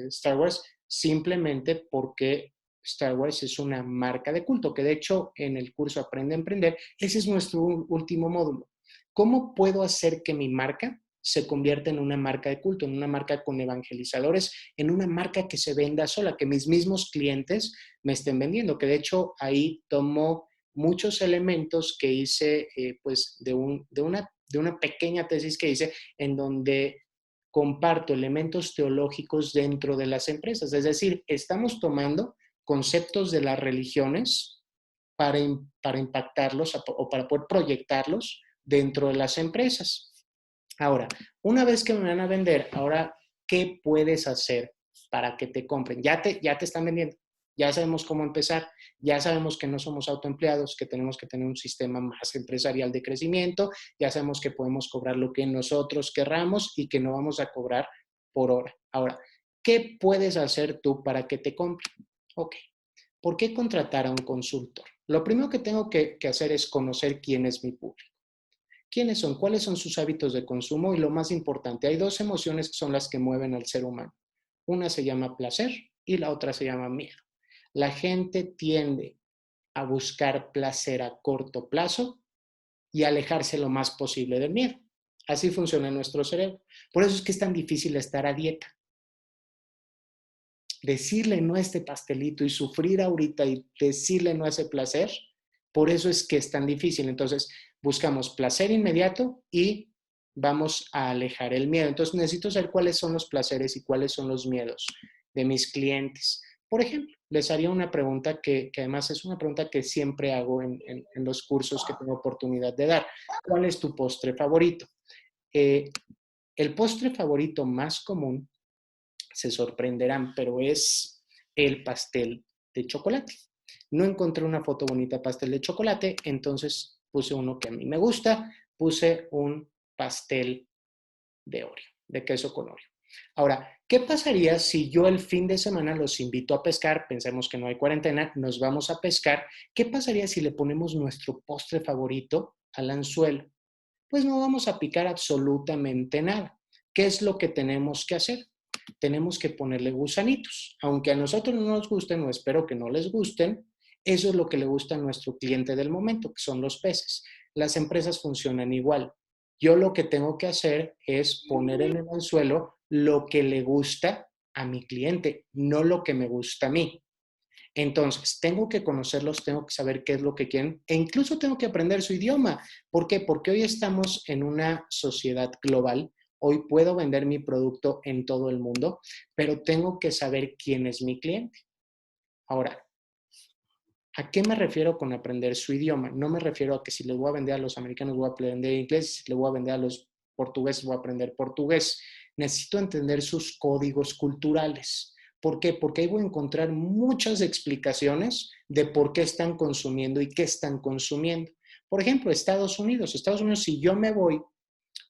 Star Wars? Simplemente porque Star Wars es una marca de culto, que de hecho en el curso Aprende a Emprender, ese es nuestro último módulo. ¿Cómo puedo hacer que mi marca se convierta en una marca de culto, en una marca con evangelizadores, en una marca que se venda sola, que mis mismos clientes me estén vendiendo? Que de hecho ahí tomo muchos elementos que hice pues de una pequeña tesis que hice en donde comparto elementos teológicos dentro de las empresas. Es decir, estamos tomando conceptos de las religiones para impactarlos o para poder proyectarlos dentro de las empresas. Ahora, una vez que me van a vender, ahora, ¿qué puedes hacer para que te compren? Ya te están vendiendo, ya sabemos cómo empezar, ya sabemos que no somos autoempleados, que tenemos que tener un sistema más empresarial de crecimiento, ya sabemos que podemos cobrar lo que nosotros querramos y que no vamos a cobrar por hora. Ahora, ¿qué puedes hacer tú para que te compren? Ok, ¿por qué contratar a un consultor? Lo primero que tengo que hacer es conocer quién es mi público. ¿Quiénes son? ¿Cuáles son sus hábitos de consumo? Y lo más importante, hay dos emociones que son las que mueven al ser humano. Una se llama placer y la otra se llama miedo. La gente tiende a buscar placer a corto plazo y alejarse lo más posible del miedo. Así funciona nuestro cerebro. Por eso es que es tan difícil estar a dieta. Decirle no a este pastelito y sufrir ahorita y decirle no a ese placer, por eso es que es tan difícil. Entonces, buscamos placer inmediato y vamos a alejar el miedo. Entonces, necesito saber cuáles son los placeres y cuáles son los miedos de mis clientes. Por ejemplo, les haría una pregunta que además es una pregunta que siempre hago en los cursos que tengo oportunidad de dar. ¿Cuál es tu postre favorito? El postre favorito más común, se sorprenderán, pero es el pastel de chocolate. No encontré una foto bonita de pastel de chocolate, entonces puse uno que a mí me gusta, puse un pastel de Oreo, de queso con Oreo. Ahora, ¿qué pasaría si yo el fin de semana los invito a pescar? Pensemos que no hay cuarentena, nos vamos a pescar. ¿Qué pasaría si le ponemos nuestro postre favorito al anzuelo? Pues no vamos a picar absolutamente nada. ¿Qué es lo que tenemos que hacer? Tenemos que ponerle gusanitos. Aunque a nosotros no nos gusten, o espero que no les gusten, eso es lo que le gusta a nuestro cliente del momento, que son los peces. Las empresas funcionan igual. Yo lo que tengo que hacer es poner en el anzuelo lo que le gusta a mi cliente, no lo que me gusta a mí. Entonces, tengo que conocerlos, tengo que saber qué es lo que quieren e incluso tengo que aprender su idioma. ¿Por qué? Porque hoy estamos en una sociedad global. Hoy puedo vender mi producto en todo el mundo, pero tengo que saber quién es mi cliente. Ahora, ¿a qué me refiero con aprender su idioma? No me refiero a que si le voy a vender a los americanos voy a aprender inglés, si le voy a vender a los portugueses voy a aprender portugués. Necesito entender sus códigos culturales. ¿Por qué? Porque ahí voy a encontrar muchas explicaciones de por qué están consumiendo y qué están consumiendo. Por ejemplo, Estados Unidos. Estados Unidos, si yo me voy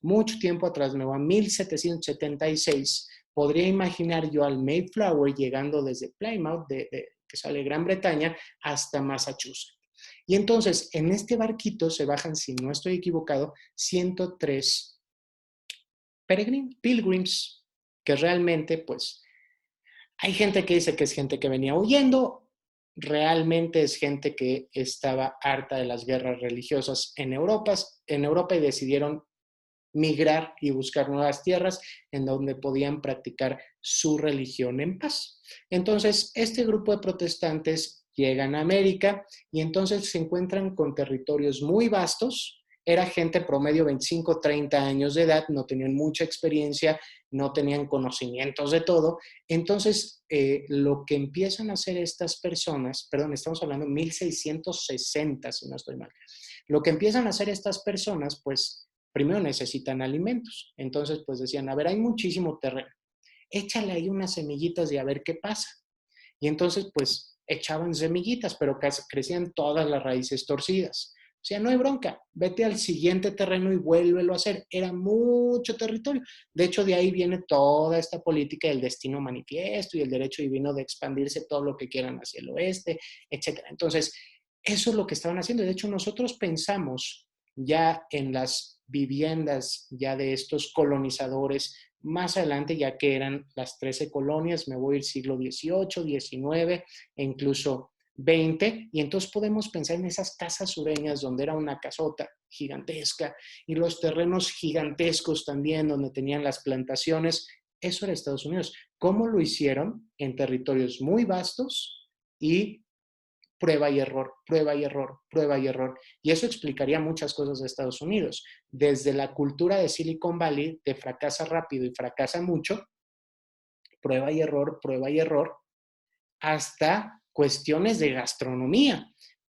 mucho tiempo atrás, me voy a 1776, podría imaginar yo al Mayflower llegando desde Plymouth, que sale Gran Bretaña, hasta Massachusetts. Y entonces, en este barquito se bajan, si no estoy equivocado, 103 pilgrims, que realmente, pues, hay gente que dice que es gente que venía huyendo, realmente es gente que estaba harta de las guerras religiosas en Europa y decidieron migrar y buscar nuevas tierras en donde podían practicar su religión en paz. Entonces, este grupo de protestantes llegan a América y entonces se encuentran con territorios muy vastos. Era gente promedio 25, 30 años de edad, no tenían mucha experiencia, no tenían conocimientos de todo. Entonces, lo que empiezan a hacer estas personas, perdón, estamos hablando de 1660, si no estoy mal, lo que empiezan a hacer estas personas, pues, primero necesitan alimentos. Entonces, pues decían, a ver, hay muchísimo terreno, échale ahí unas semillitas y a ver qué pasa. Y entonces, pues, echaban semillitas, pero crecían todas las raíces torcidas. O sea, no hay bronca, vete al siguiente terreno y vuélvelo a hacer. Era mucho territorio. De hecho, de ahí viene toda esta política del destino manifiesto y el derecho divino de expandirse todo lo que quieran hacia el oeste, etcétera. Entonces, eso es lo que estaban haciendo. De hecho, nosotros pensamos ya en las viviendas ya de estos colonizadores más adelante, ya que eran las 13 colonias, me voy al siglo XVIII, XIX e incluso XX, y entonces podemos pensar en esas casas sureñas donde era una casota gigantesca y los terrenos gigantescos también donde tenían las plantaciones. Eso era Estados Unidos. ¿Cómo lo hicieron? En territorios muy vastos y prueba y error, prueba y error, prueba y error. Y eso explicaría muchas cosas de Estados Unidos. Desde la cultura de Silicon Valley, de fracasa rápido y fracasa mucho, prueba y error, hasta cuestiones de gastronomía.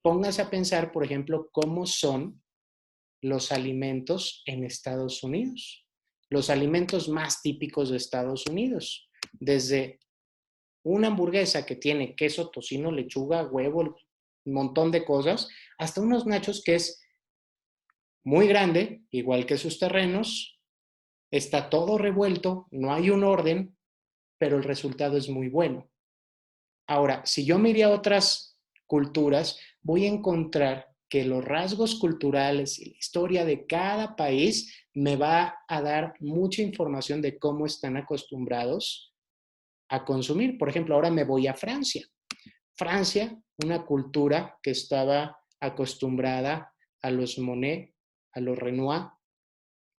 Póngase a pensar, por ejemplo, cómo son los alimentos en Estados Unidos. Los alimentos más típicos de Estados Unidos. Desde una hamburguesa que tiene queso, tocino, lechuga, huevo, un montón de cosas, hasta unos nachos que es muy grande, igual que sus terrenos, está todo revuelto, no hay un orden, pero el resultado es muy bueno. Ahora, si yo miré a otras culturas, voy a encontrar que los rasgos culturales y la historia de cada país me va a dar mucha información de cómo están acostumbrados a consumir. Por ejemplo, ahora me voy a Francia. Francia, una cultura que estaba acostumbrada a los Monet, a los Renoir,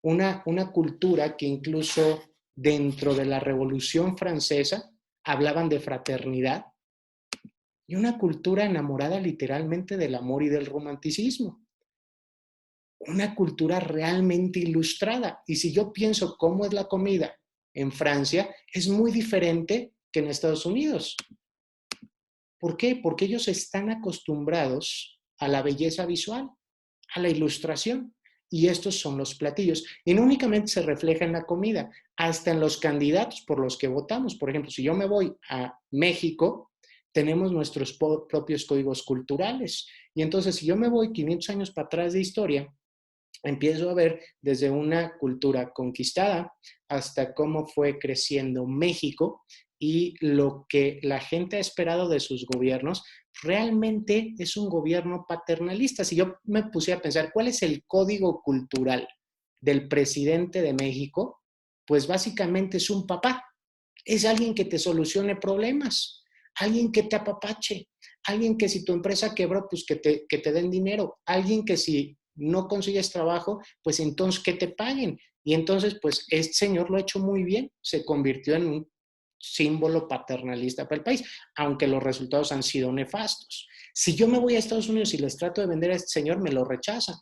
una cultura que incluso dentro de la Revolución Francesa hablaban de fraternidad y una cultura enamorada literalmente del amor y del romanticismo. Una cultura realmente ilustrada. Y si yo pienso cómo es la comida en Francia, es muy diferente que en Estados Unidos. ¿Por qué? Porque ellos están acostumbrados a la belleza visual, a la ilustración. Y estos son los platillos. Y no únicamente se refleja en la comida, hasta en los candidatos por los que votamos. Por ejemplo, si yo me voy a México, tenemos nuestros propios códigos culturales. Y entonces, si yo me voy 500 años para atrás de historia, empiezo a ver desde una cultura conquistada hasta cómo fue creciendo México y lo que la gente ha esperado de sus gobiernos realmente es un gobierno paternalista. Si yo me pusiera a pensar cuál es el código cultural del presidente de México, pues básicamente es un papá. Es alguien que te solucione problemas, alguien que te apapache, alguien que si tu empresa quebró, pues que te den dinero, alguien que si no consigues trabajo, pues entonces que te paguen. Y entonces, pues este señor lo ha hecho muy bien, se convirtió en un símbolo paternalista para el país, aunque los resultados han sido nefastos. Si yo me voy a Estados Unidos y les trato de vender a este señor, me lo rechazan.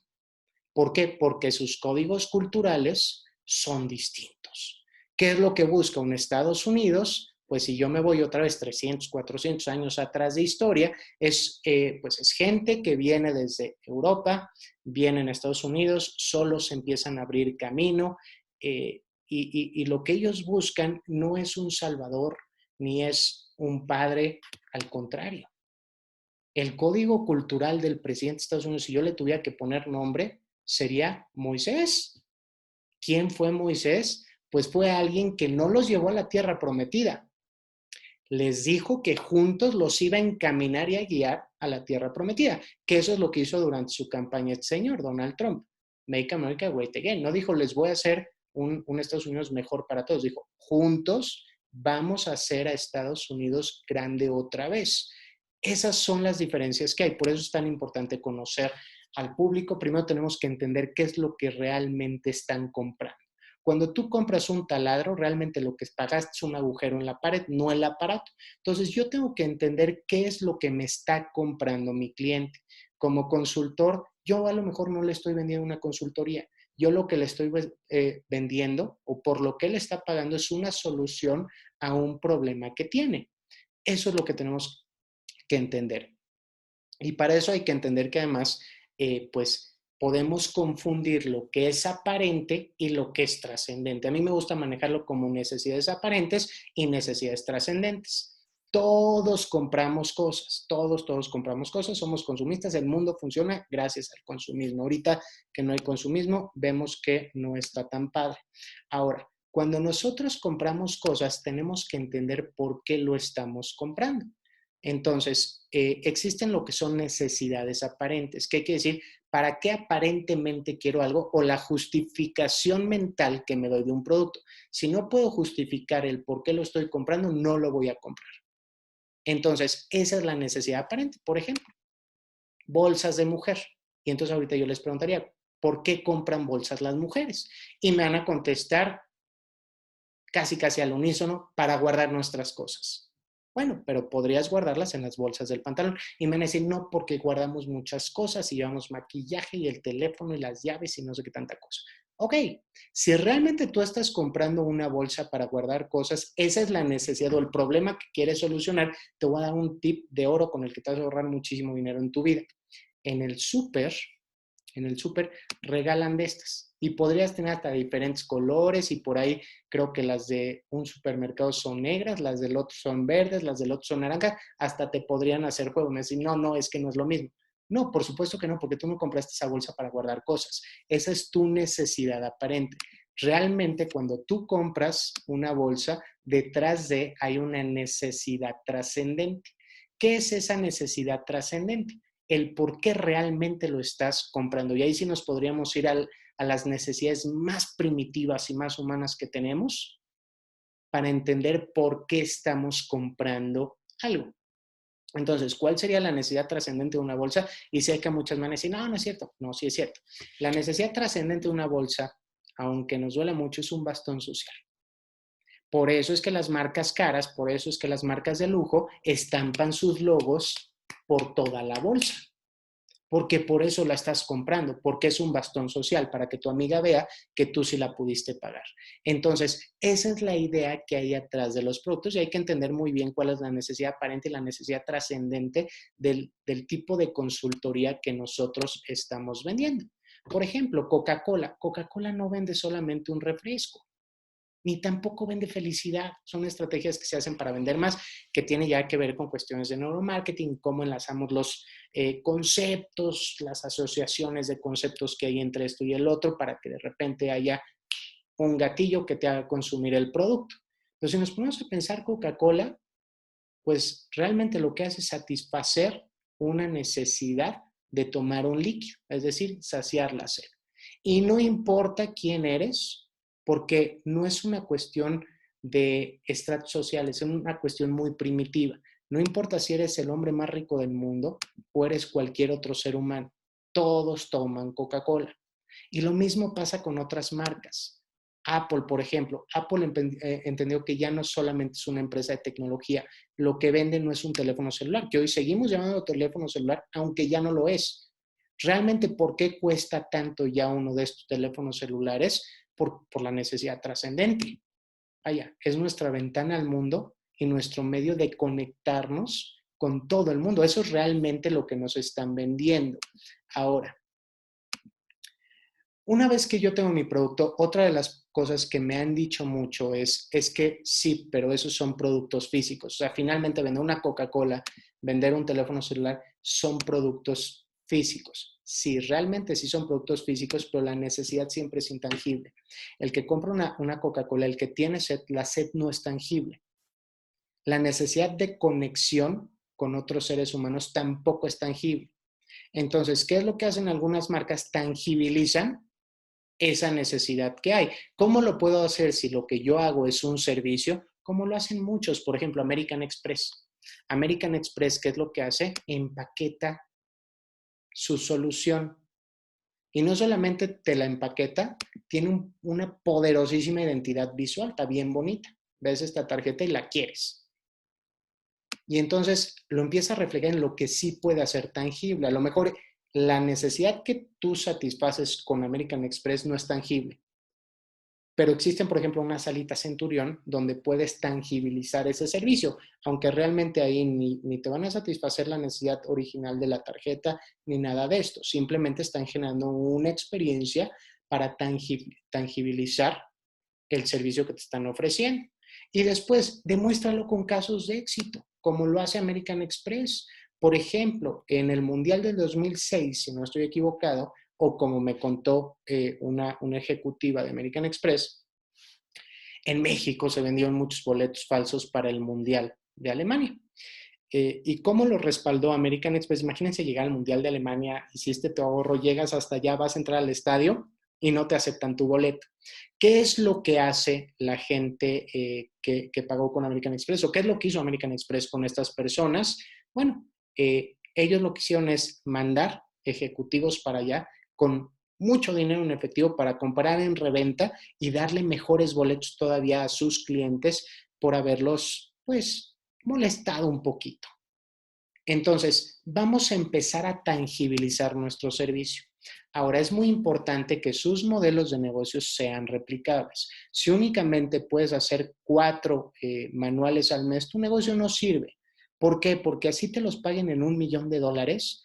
¿Por qué? Porque sus códigos culturales son distintos. ¿Qué es lo que busca un Estados Unidos? Pues si yo me voy otra vez 300, 400 años atrás de historia, pues es gente que viene desde Europa, vienen a Estados Unidos, solo se empiezan a abrir camino y lo que ellos buscan no es un salvador ni es un padre, al contrario. El código cultural del presidente de Estados Unidos, si yo le tuviera que poner nombre, sería Moisés. ¿Quién fue Moisés? Pues fue alguien que no los llevó a la tierra prometida. Les dijo que juntos los iba a encaminar y a guiar a la tierra prometida, que eso es lo que hizo durante su campaña el señor Donald Trump. Make America Great Again. No dijo, les voy a hacer un Estados Unidos mejor para todos. Dijo, juntos vamos a hacer a Estados Unidos grande otra vez. Esas son las diferencias que hay. Por eso es tan importante conocer al público. Primero tenemos que entender qué es lo que realmente están comprando. Cuando tú compras un taladro, realmente lo que pagaste es un agujero en la pared, no el aparato. Entonces yo tengo que entender qué es lo que me está comprando mi cliente. Como consultor, yo a lo mejor no le estoy vendiendo una consultoría. Yo lo que le estoy vendiendo o por lo que él está pagando es una solución a un problema que tiene. Eso es lo que tenemos que entender. Y para eso hay que entender que además, pues podemos confundir lo que es aparente y lo que es trascendente. A mí me gusta manejarlo como necesidades aparentes y necesidades trascendentes. Todos compramos cosas, todos compramos cosas, somos consumistas, el mundo funciona gracias al consumismo. Ahorita que no hay consumismo, vemos que no está tan padre. Ahora, cuando nosotros compramos cosas, tenemos que entender por qué lo estamos comprando. Entonces, existen lo que son necesidades aparentes. ¿Qué quiere decir? ¿Para qué aparentemente quiero algo? O la justificación mental que me doy de un producto. Si no puedo justificar el por qué lo estoy comprando, no lo voy a comprar. Entonces, esa es la necesidad aparente. Por ejemplo, bolsas de mujer. Y entonces ahorita yo les preguntaría, ¿por qué compran bolsas las mujeres? Y me van a contestar casi al unísono para guardar nuestras cosas. Bueno, pero podrías guardarlas en las bolsas del pantalón. Y me van a decir, no, porque guardamos muchas cosas y llevamos maquillaje y el teléfono y las llaves y no sé qué tanta cosa. Ok, si realmente tú estás comprando una bolsa para guardar cosas, esa es la necesidad o el problema que quieres solucionar, te voy a dar un tip de oro con el que te vas a ahorrar muchísimo dinero en tu vida. En el súper, regalan de estas y podrías tener hasta diferentes colores y por ahí creo que las de un supermercado son negras, las del otro son verdes, las del otro son naranjas, hasta te podrían hacer juego. Me decir, no, es que no es lo mismo. No, por supuesto que no, porque tú no compraste esa bolsa para guardar cosas. Esa es tu necesidad aparente. Realmente cuando tú compras una bolsa, detrás de hay una necesidad trascendente. ¿Qué es esa necesidad trascendente? El por qué realmente lo estás comprando. Y ahí sí nos podríamos ir a las necesidades más primitivas y más humanas que tenemos para entender por qué estamos comprando algo. Entonces, ¿cuál sería la necesidad trascendente de una bolsa? Y sé que muchas van a decir, no es cierto. No, sí es cierto. La necesidad trascendente de una bolsa, aunque nos duela mucho, es un bastón social. Por eso es que las marcas caras, por eso es que las marcas de lujo estampan sus logos por toda la bolsa. Porque por eso la estás comprando, porque es un bastón social, para que tu amiga vea que tú sí la pudiste pagar. Entonces, esa es la idea que hay atrás de los productos y hay que entender muy bien cuál es la necesidad aparente y la necesidad trascendente del tipo de consultoría que nosotros estamos vendiendo. Por ejemplo, Coca-Cola. Coca-Cola no vende solamente un refresco, ni tampoco vende felicidad. Son estrategias que se hacen para vender más, que tiene ya que ver con cuestiones de neuromarketing, cómo enlazamos los conceptos, las asociaciones de conceptos que hay entre esto y el otro para que de repente haya un gatillo que te haga consumir el producto. Entonces, si nos ponemos a pensar, Coca-Cola Pues realmente lo que hace es satisfacer una necesidad de tomar un líquido, es decir, saciar la sed. Y no importa quién eres, porque no es una cuestión de estratos sociales, es una cuestión muy primitiva. No importa si eres el hombre más rico del mundo o eres cualquier otro ser humano, todos toman Coca-Cola. Y lo mismo pasa con otras marcas. Apple, por ejemplo, Apple entendió que ya no solamente es una empresa de tecnología, lo que vende no es un teléfono celular, que hoy seguimos llamando teléfono celular, aunque ya no lo es. Realmente, ¿por qué cuesta tanto ya uno de estos teléfonos celulares? Por la necesidad trascendente. Vaya, es nuestra ventana al mundo y nuestro medio de conectarnos con todo el mundo. Eso es realmente lo que nos están vendiendo. Ahora, una vez que yo tengo mi producto, otra de las cosas que me han dicho mucho es que sí, pero esos son productos físicos. O sea, finalmente vender una Coca-Cola, vender un teléfono celular, son productos físicos. Sí, realmente sí son productos físicos, pero la necesidad siempre es intangible. El que compra una Coca-Cola, el que tiene sed, la sed no es tangible. La necesidad de conexión con otros seres humanos tampoco es tangible. Entonces, ¿qué es lo que hacen algunas marcas? Tangibilizan esa necesidad que hay. ¿Cómo lo puedo hacer si lo que yo hago es un servicio? Como lo hacen muchos, por ejemplo, American Express. American Express, ¿qué es lo que hace? Empaqueta su solución. Y no solamente te la empaqueta, tiene una poderosísima identidad visual, está bien bonita. Ves esta tarjeta y la quieres. Y entonces lo empieza a reflejar en lo que sí puede hacer tangible. A lo mejor la necesidad que tú satisfaces con American Express no es tangible, pero existen, por ejemplo, unas salitas Centurión donde puedes tangibilizar ese servicio, aunque realmente ahí ni te van a satisfacer la necesidad original de la tarjeta ni nada de esto. Simplemente están generando una experiencia para tangibilizar el servicio que te están ofreciendo. Y después, demuéstralo con casos de éxito, como lo hace American Express. Por ejemplo, en el Mundial del 2006, si no estoy equivocado, o como me contó una ejecutiva de American Express, en México se vendieron muchos boletos falsos para el Mundial de Alemania. ¿Y cómo lo respaldó American Express? Imagínense llegar al Mundial de Alemania, hiciste tu ahorro, llegas hasta allá, vas a entrar al estadio y no te aceptan tu boleto. ¿Qué es lo que hace la gente que pagó con American Express? ¿O qué es lo que hizo American Express con estas personas? Bueno, ellos lo que hicieron es mandar ejecutivos para allá con mucho dinero en efectivo para comprar en reventa y darle mejores boletos todavía a sus clientes por haberlos, pues, molestado un poquito. Entonces, vamos a empezar a tangibilizar nuestro servicio. Ahora, es muy importante que sus modelos de negocios sean replicables. Si únicamente puedes hacer 4 manuales al mes, tu negocio no sirve. ¿Por qué? Porque así te los paguen en $1,000,000,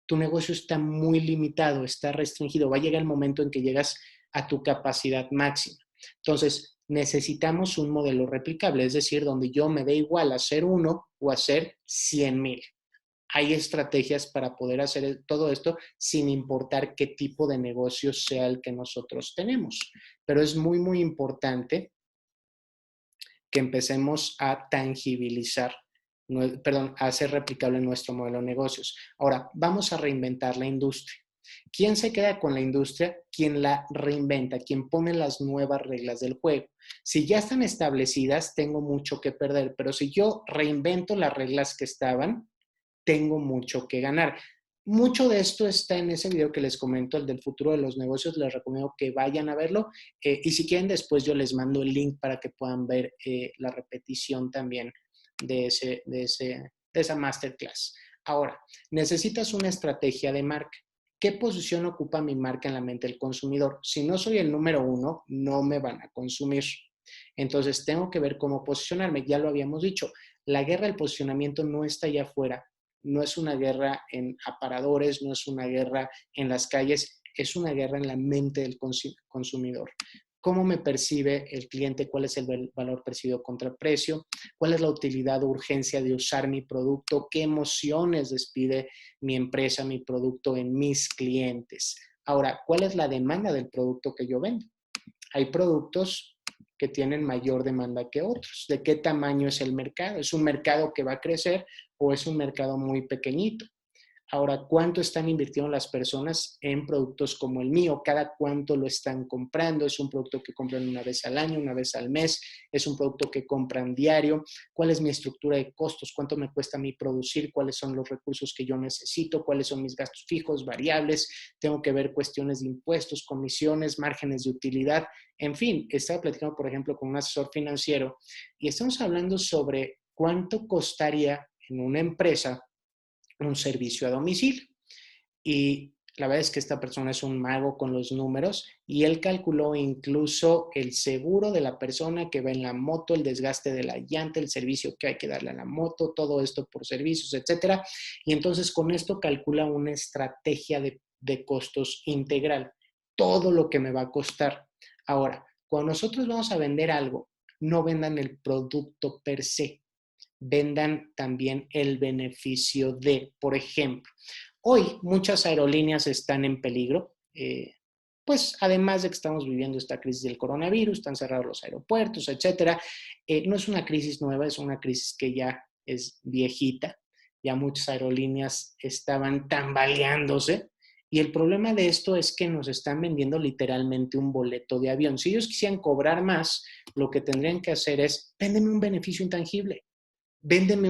tu negocio está muy limitado, está restringido. Va a llegar el momento en que llegas a tu capacidad máxima. Entonces, necesitamos un modelo replicable, es decir, donde yo me dé igual hacer uno o hacer 100,000. Hay estrategias para poder hacer todo esto sin importar qué tipo de negocio sea el que nosotros tenemos. Pero es muy, muy importante que empecemos a tangibilizar, a hacer replicable nuestro modelo de negocios. Ahora, vamos a reinventar la industria. ¿Quién se queda con la industria? Quien la reinventa, quien pone las nuevas reglas del juego. Si ya están establecidas, tengo mucho que perder, pero si yo reinvento las reglas que estaban, tengo mucho que ganar. Mucho de esto está en ese video que les comento, el del futuro de los negocios. Les recomiendo que vayan a verlo y si quieren después yo les mando el link para que puedan ver la repetición también de esa masterclass. Ahora, necesitas una estrategia de marca. ¿Qué posición ocupa mi marca en la mente del consumidor? Si no soy el número 1, no me van a consumir. Entonces, tengo que ver cómo posicionarme. Ya lo habíamos dicho, la guerra del posicionamiento no está allá afuera. No es una guerra en aparadores, no es una guerra en las calles, es una guerra en la mente del consumidor. ¿Cómo me percibe el cliente? ¿Cuál es el valor percibido contra precio? ¿Cuál es la utilidad o urgencia de usar mi producto? ¿Qué emociones despide mi empresa, mi producto en mis clientes? Ahora, ¿cuál es la demanda del producto que yo vendo? Hay productos que tienen mayor demanda que otros. ¿De qué tamaño es el mercado? ¿Es un mercado que va a crecer o es un mercado muy pequeñito? Ahora, ¿cuánto están invirtiendo las personas en productos como el mío? ¿Cada cuánto lo están comprando? ¿Es un producto que compran una vez al año, una vez al mes? ¿Es un producto que compran diario? ¿Cuál es mi estructura de costos? ¿Cuánto me cuesta a mí producir? ¿Cuáles son los recursos que yo necesito? ¿Cuáles son mis gastos fijos, variables? Tengo que ver cuestiones de impuestos, comisiones, márgenes de utilidad. En fin, estaba platicando, por ejemplo, con un asesor financiero y estamos hablando sobre cuánto costaría en una empresa un servicio a domicilio. Y la verdad es que esta persona es un mago con los números y él calculó incluso el seguro de la persona que va en la moto, el desgaste de la llanta, el servicio que hay que darle a la moto, todo esto por servicios, etcétera. Y entonces con esto calcula una estrategia de costos integral, todo lo que me va a costar. Ahora, cuando nosotros vamos a vender algo, no vendan el producto per se, vendan también el beneficio de, por ejemplo, hoy muchas aerolíneas están en peligro, pues además de que estamos viviendo esta crisis del coronavirus, están cerrados los aeropuertos, etcétera. No es una crisis nueva, es una crisis que ya es viejita, ya muchas aerolíneas estaban tambaleándose. Y el problema de esto es que nos están vendiendo literalmente un boleto de avión. Si ellos quisieran cobrar más, lo que tendrían que hacer es, véndeme un beneficio intangible. Véndeme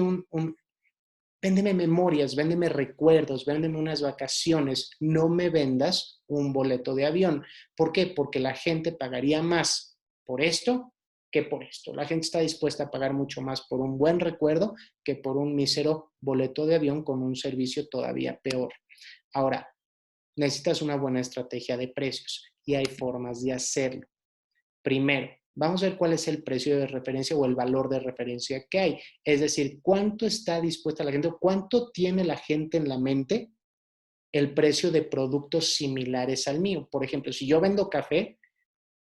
véndeme memorias, véndeme recuerdos, véndeme unas vacaciones, no me vendas un boleto de avión. ¿Por qué? Porque la gente pagaría más por esto que por esto. La gente está dispuesta a pagar mucho más por un buen recuerdo que por un mísero boleto de avión con un servicio todavía peor. Ahora, necesitas una buena estrategia de precios y hay formas de hacerlo. Primero, vamos a ver cuál es el precio de referencia o el valor de referencia que hay. Es decir, cuánto está dispuesta la gente o cuánto tiene la gente en la mente el precio de productos similares al mío. Por ejemplo, si yo vendo café,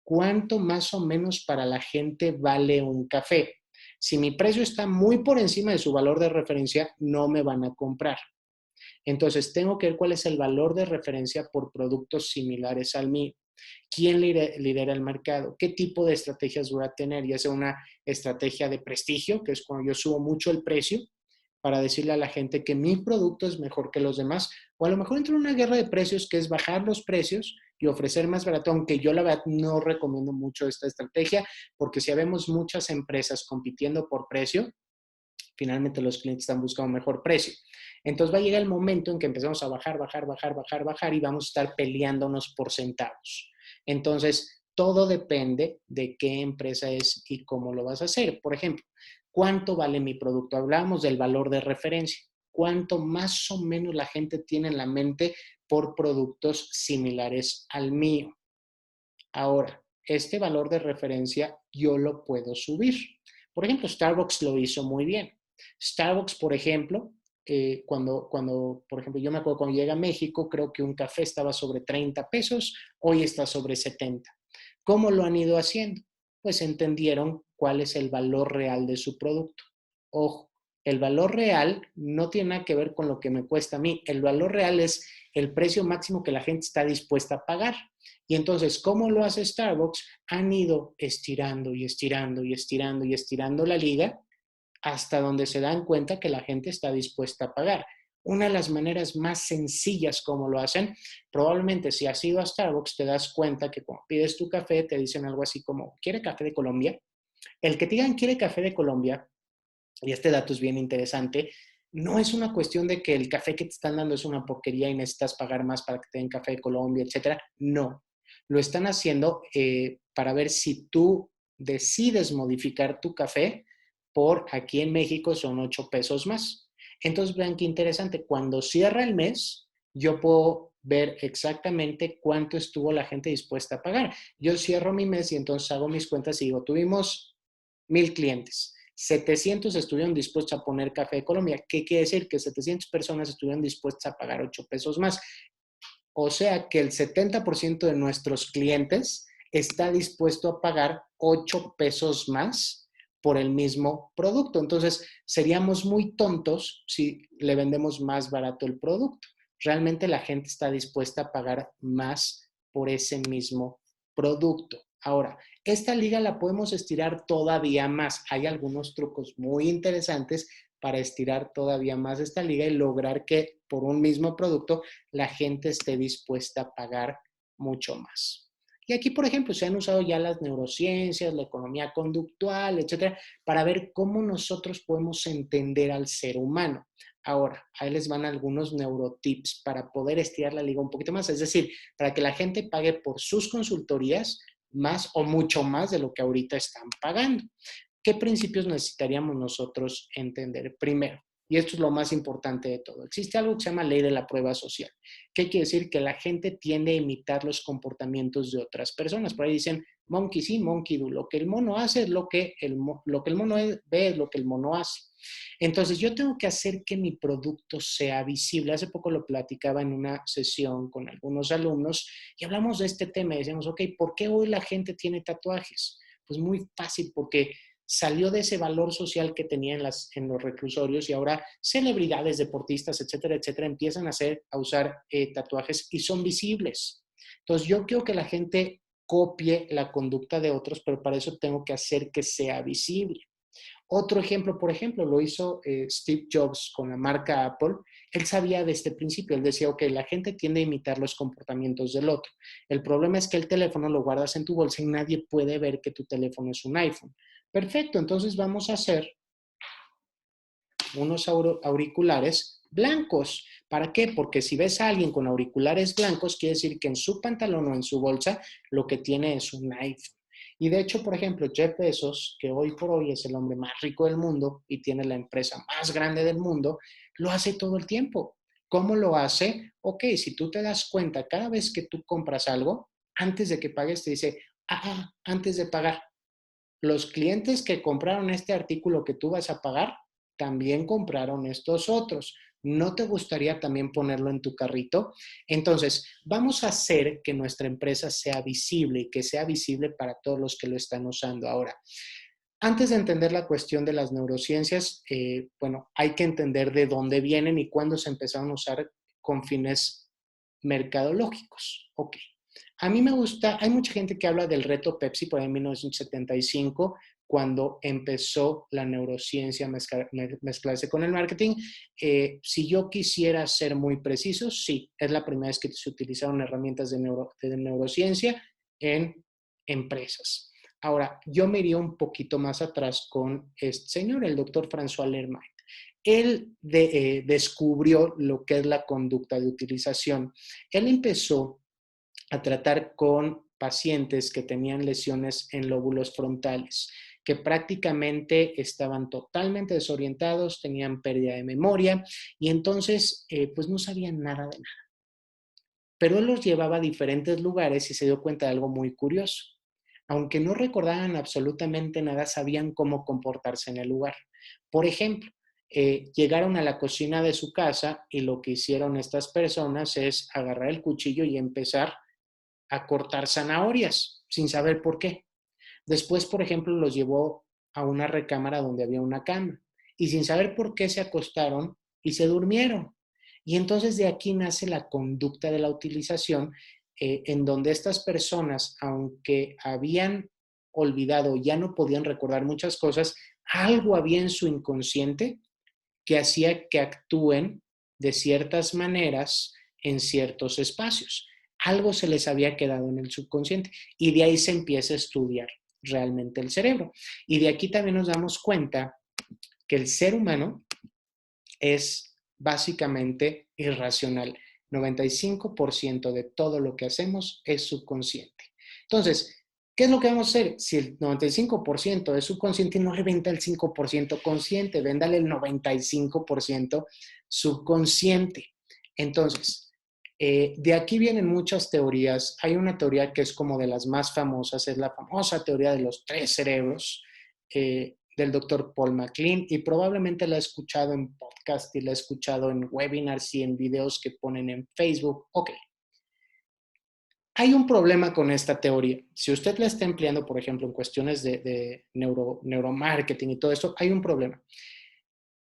¿cuánto más o menos para la gente vale un café? Si mi precio está muy por encima de su valor de referencia, no me van a comprar. Entonces, tengo que ver cuál es el valor de referencia por productos similares al mío. ¿Quién lidera el mercado? ¿Qué tipo de estrategias voy a tener? Ya sea una estrategia de prestigio, que es cuando yo subo mucho el precio para decirle a la gente que mi producto es mejor que los demás, o a lo mejor entro en una guerra de precios que es bajar los precios y ofrecer más barato, aunque yo la verdad no recomiendo mucho esta estrategia, porque si vemos muchas empresas compitiendo por precio, finalmente los clientes están buscando un mejor precio. Entonces va a llegar el momento en que empezamos a bajar y vamos a estar peleándonos por centavos. Entonces, todo depende de qué empresa es y cómo lo vas a hacer. Por ejemplo, ¿cuánto vale mi producto? Hablábamos del valor de referencia. ¿Cuánto más o menos la gente tiene en la mente por productos similares al mío? Ahora, este valor de referencia yo lo puedo subir. Por ejemplo, Starbucks lo hizo muy bien. Starbucks, por ejemplo, por ejemplo, yo me acuerdo cuando llega a México, creo que un café estaba sobre 30 pesos, hoy está sobre 70. ¿Cómo lo han ido haciendo? Pues entendieron cuál es el valor real de su producto. Ojo, el valor real no tiene nada que ver con lo que me cuesta a mí. El valor real es el precio máximo que la gente está dispuesta a pagar. Y entonces, ¿cómo lo hace Starbucks? Han ido estirando y estirando y estirando y estirando la liga hasta donde se dan cuenta que la gente está dispuesta a pagar. Una de las maneras más sencillas como lo hacen, probablemente si has ido a Starbucks te das cuenta que cuando pides tu café te dicen algo así como, ¿quiere café de Colombia? El que te digan quiere café de Colombia, y este dato es bien interesante, no es una cuestión de que el café que te están dando es una porquería y necesitas pagar más para que te den café de Colombia, etcétera. No, lo están haciendo para ver si tú decides modificar tu café por aquí en México son 8 pesos más. Entonces vean qué interesante, cuando cierra el mes, yo puedo ver exactamente cuánto estuvo la gente dispuesta a pagar. Yo cierro mi mes y entonces hago mis cuentas y digo, tuvimos 1000 clientes. 700 estuvieron dispuestos a poner café de Colombia. ¿Qué quiere decir? Que 700 personas estuvieron dispuestas a pagar 8 pesos más. O sea que el 70% de nuestros clientes está dispuesto a pagar 8 pesos más por el mismo producto. Entonces, seríamos muy tontos si le vendemos más barato el producto. Realmente la gente está dispuesta a pagar más por ese mismo producto. Ahora, esta liga la podemos estirar todavía más. Hay algunos trucos muy interesantes para estirar todavía más esta liga y lograr que por un mismo producto la gente esté dispuesta a pagar mucho más. Y aquí, por ejemplo, se han usado ya las neurociencias, la economía conductual, etcétera, para ver cómo nosotros podemos entender al ser humano. Ahora, ahí les van algunos neurotips para poder estirar la liga un poquito más, es decir, para que la gente pague por sus consultorías más o mucho más de lo que ahorita están pagando. ¿Qué principios necesitaríamos nosotros entender? Primero, y esto es lo más importante de todo, existe algo que se llama ley de la prueba social. ¿Qué quiere decir? Que la gente tiende a imitar los comportamientos de otras personas. Por ahí dicen, monkey sí, monkey do. Lo que el mono hace es lo que el mono ve es lo que el mono hace. Entonces, yo tengo que hacer que mi producto sea visible. Hace poco lo platicaba en una sesión con algunos alumnos y hablamos de este tema y decíamos, ok, ¿por qué hoy la gente tiene tatuajes? Pues muy fácil, porque salió de ese valor social que tenía en los reclusorios y ahora celebridades, deportistas, etcétera, etcétera, empiezan a usar tatuajes y son visibles. Entonces, yo quiero que la gente copie la conducta de otros, pero para eso tengo que hacer que sea visible. Otro ejemplo, por ejemplo, lo hizo Steve Jobs con la marca Apple. Él sabía desde el principio, él decía, ok, la gente tiende a imitar los comportamientos del otro. El problema es que el teléfono lo guardas en tu bolsa y nadie puede ver que tu teléfono es un iPhone. Perfecto, entonces vamos a hacer unos auriculares blancos. ¿Para qué? Porque si ves a alguien con auriculares blancos, quiere decir que en su pantalón o en su bolsa lo que tiene es un iPhone. Y de hecho, por ejemplo, Jeff Bezos, que hoy por hoy es el hombre más rico del mundo y tiene la empresa más grande del mundo, lo hace todo el tiempo. ¿Cómo lo hace? Ok, si tú te das cuenta, cada vez que tú compras algo, antes de que pagues, te dice, antes de pagar, los clientes que compraron este artículo que tú vas a pagar, también compraron estos otros. ¿No te gustaría también ponerlo en tu carrito? Entonces, vamos a hacer que nuestra empresa sea visible y que sea visible para todos los que lo están usando ahora. Antes de entender la cuestión de las neurociencias, bueno, hay que entender de dónde vienen y cuándo se empezaron a usar con fines mercadológicos. Ok. A mí me gusta, hay mucha gente que habla del reto Pepsi por ahí en 1975, cuando empezó la neurociencia a mezclarse con el marketing. Si yo quisiera ser muy preciso, sí, es la primera vez que se utilizaron herramientas de neurociencia en empresas. Ahora, yo me iría un poquito más atrás con este señor, el doctor François Lermite. Él descubrió lo que es la conducta de utilización. Él empezó a tratar con pacientes que tenían lesiones en lóbulos frontales, que prácticamente estaban totalmente desorientados, tenían pérdida de memoria y entonces pues no sabían nada de nada. Pero él los llevaba a diferentes lugares y se dio cuenta de algo muy curioso. Aunque no recordaban absolutamente nada, sabían cómo comportarse en el lugar. Por ejemplo, llegaron a la cocina de su casa y lo que hicieron estas personas es agarrar el cuchillo y empezar a cortar zanahorias sin saber por qué. Después, por ejemplo, los llevó a una recámara donde había una cama y sin saber por qué se acostaron y se durmieron. Y entonces de aquí nace la conducta de la utilización, en donde estas personas, aunque habían olvidado, ya no podían recordar muchas cosas, algo había en su inconsciente que hacía que actúen de ciertas maneras en ciertos espacios. Algo se les había quedado en el subconsciente y de ahí se empieza a estudiar realmente el cerebro. Y de aquí también nos damos cuenta que el ser humano es básicamente irracional. 95% de todo lo que hacemos es subconsciente. Entonces, ¿qué es lo que vamos a hacer? Si el 95% es subconsciente, no le venda el 5% consciente, véndale el 95% subconsciente. Entonces, de aquí vienen muchas teorías. Hay una teoría que es como de las más famosas, es la famosa teoría de los tres cerebros del doctor Paul MacLean y probablemente la he escuchado en podcast y la he escuchado en webinars y en videos que ponen en Facebook. Ok, hay un problema con esta teoría. Si usted la está empleando, por ejemplo, en cuestiones de neuromarketing y todo esto, hay un problema.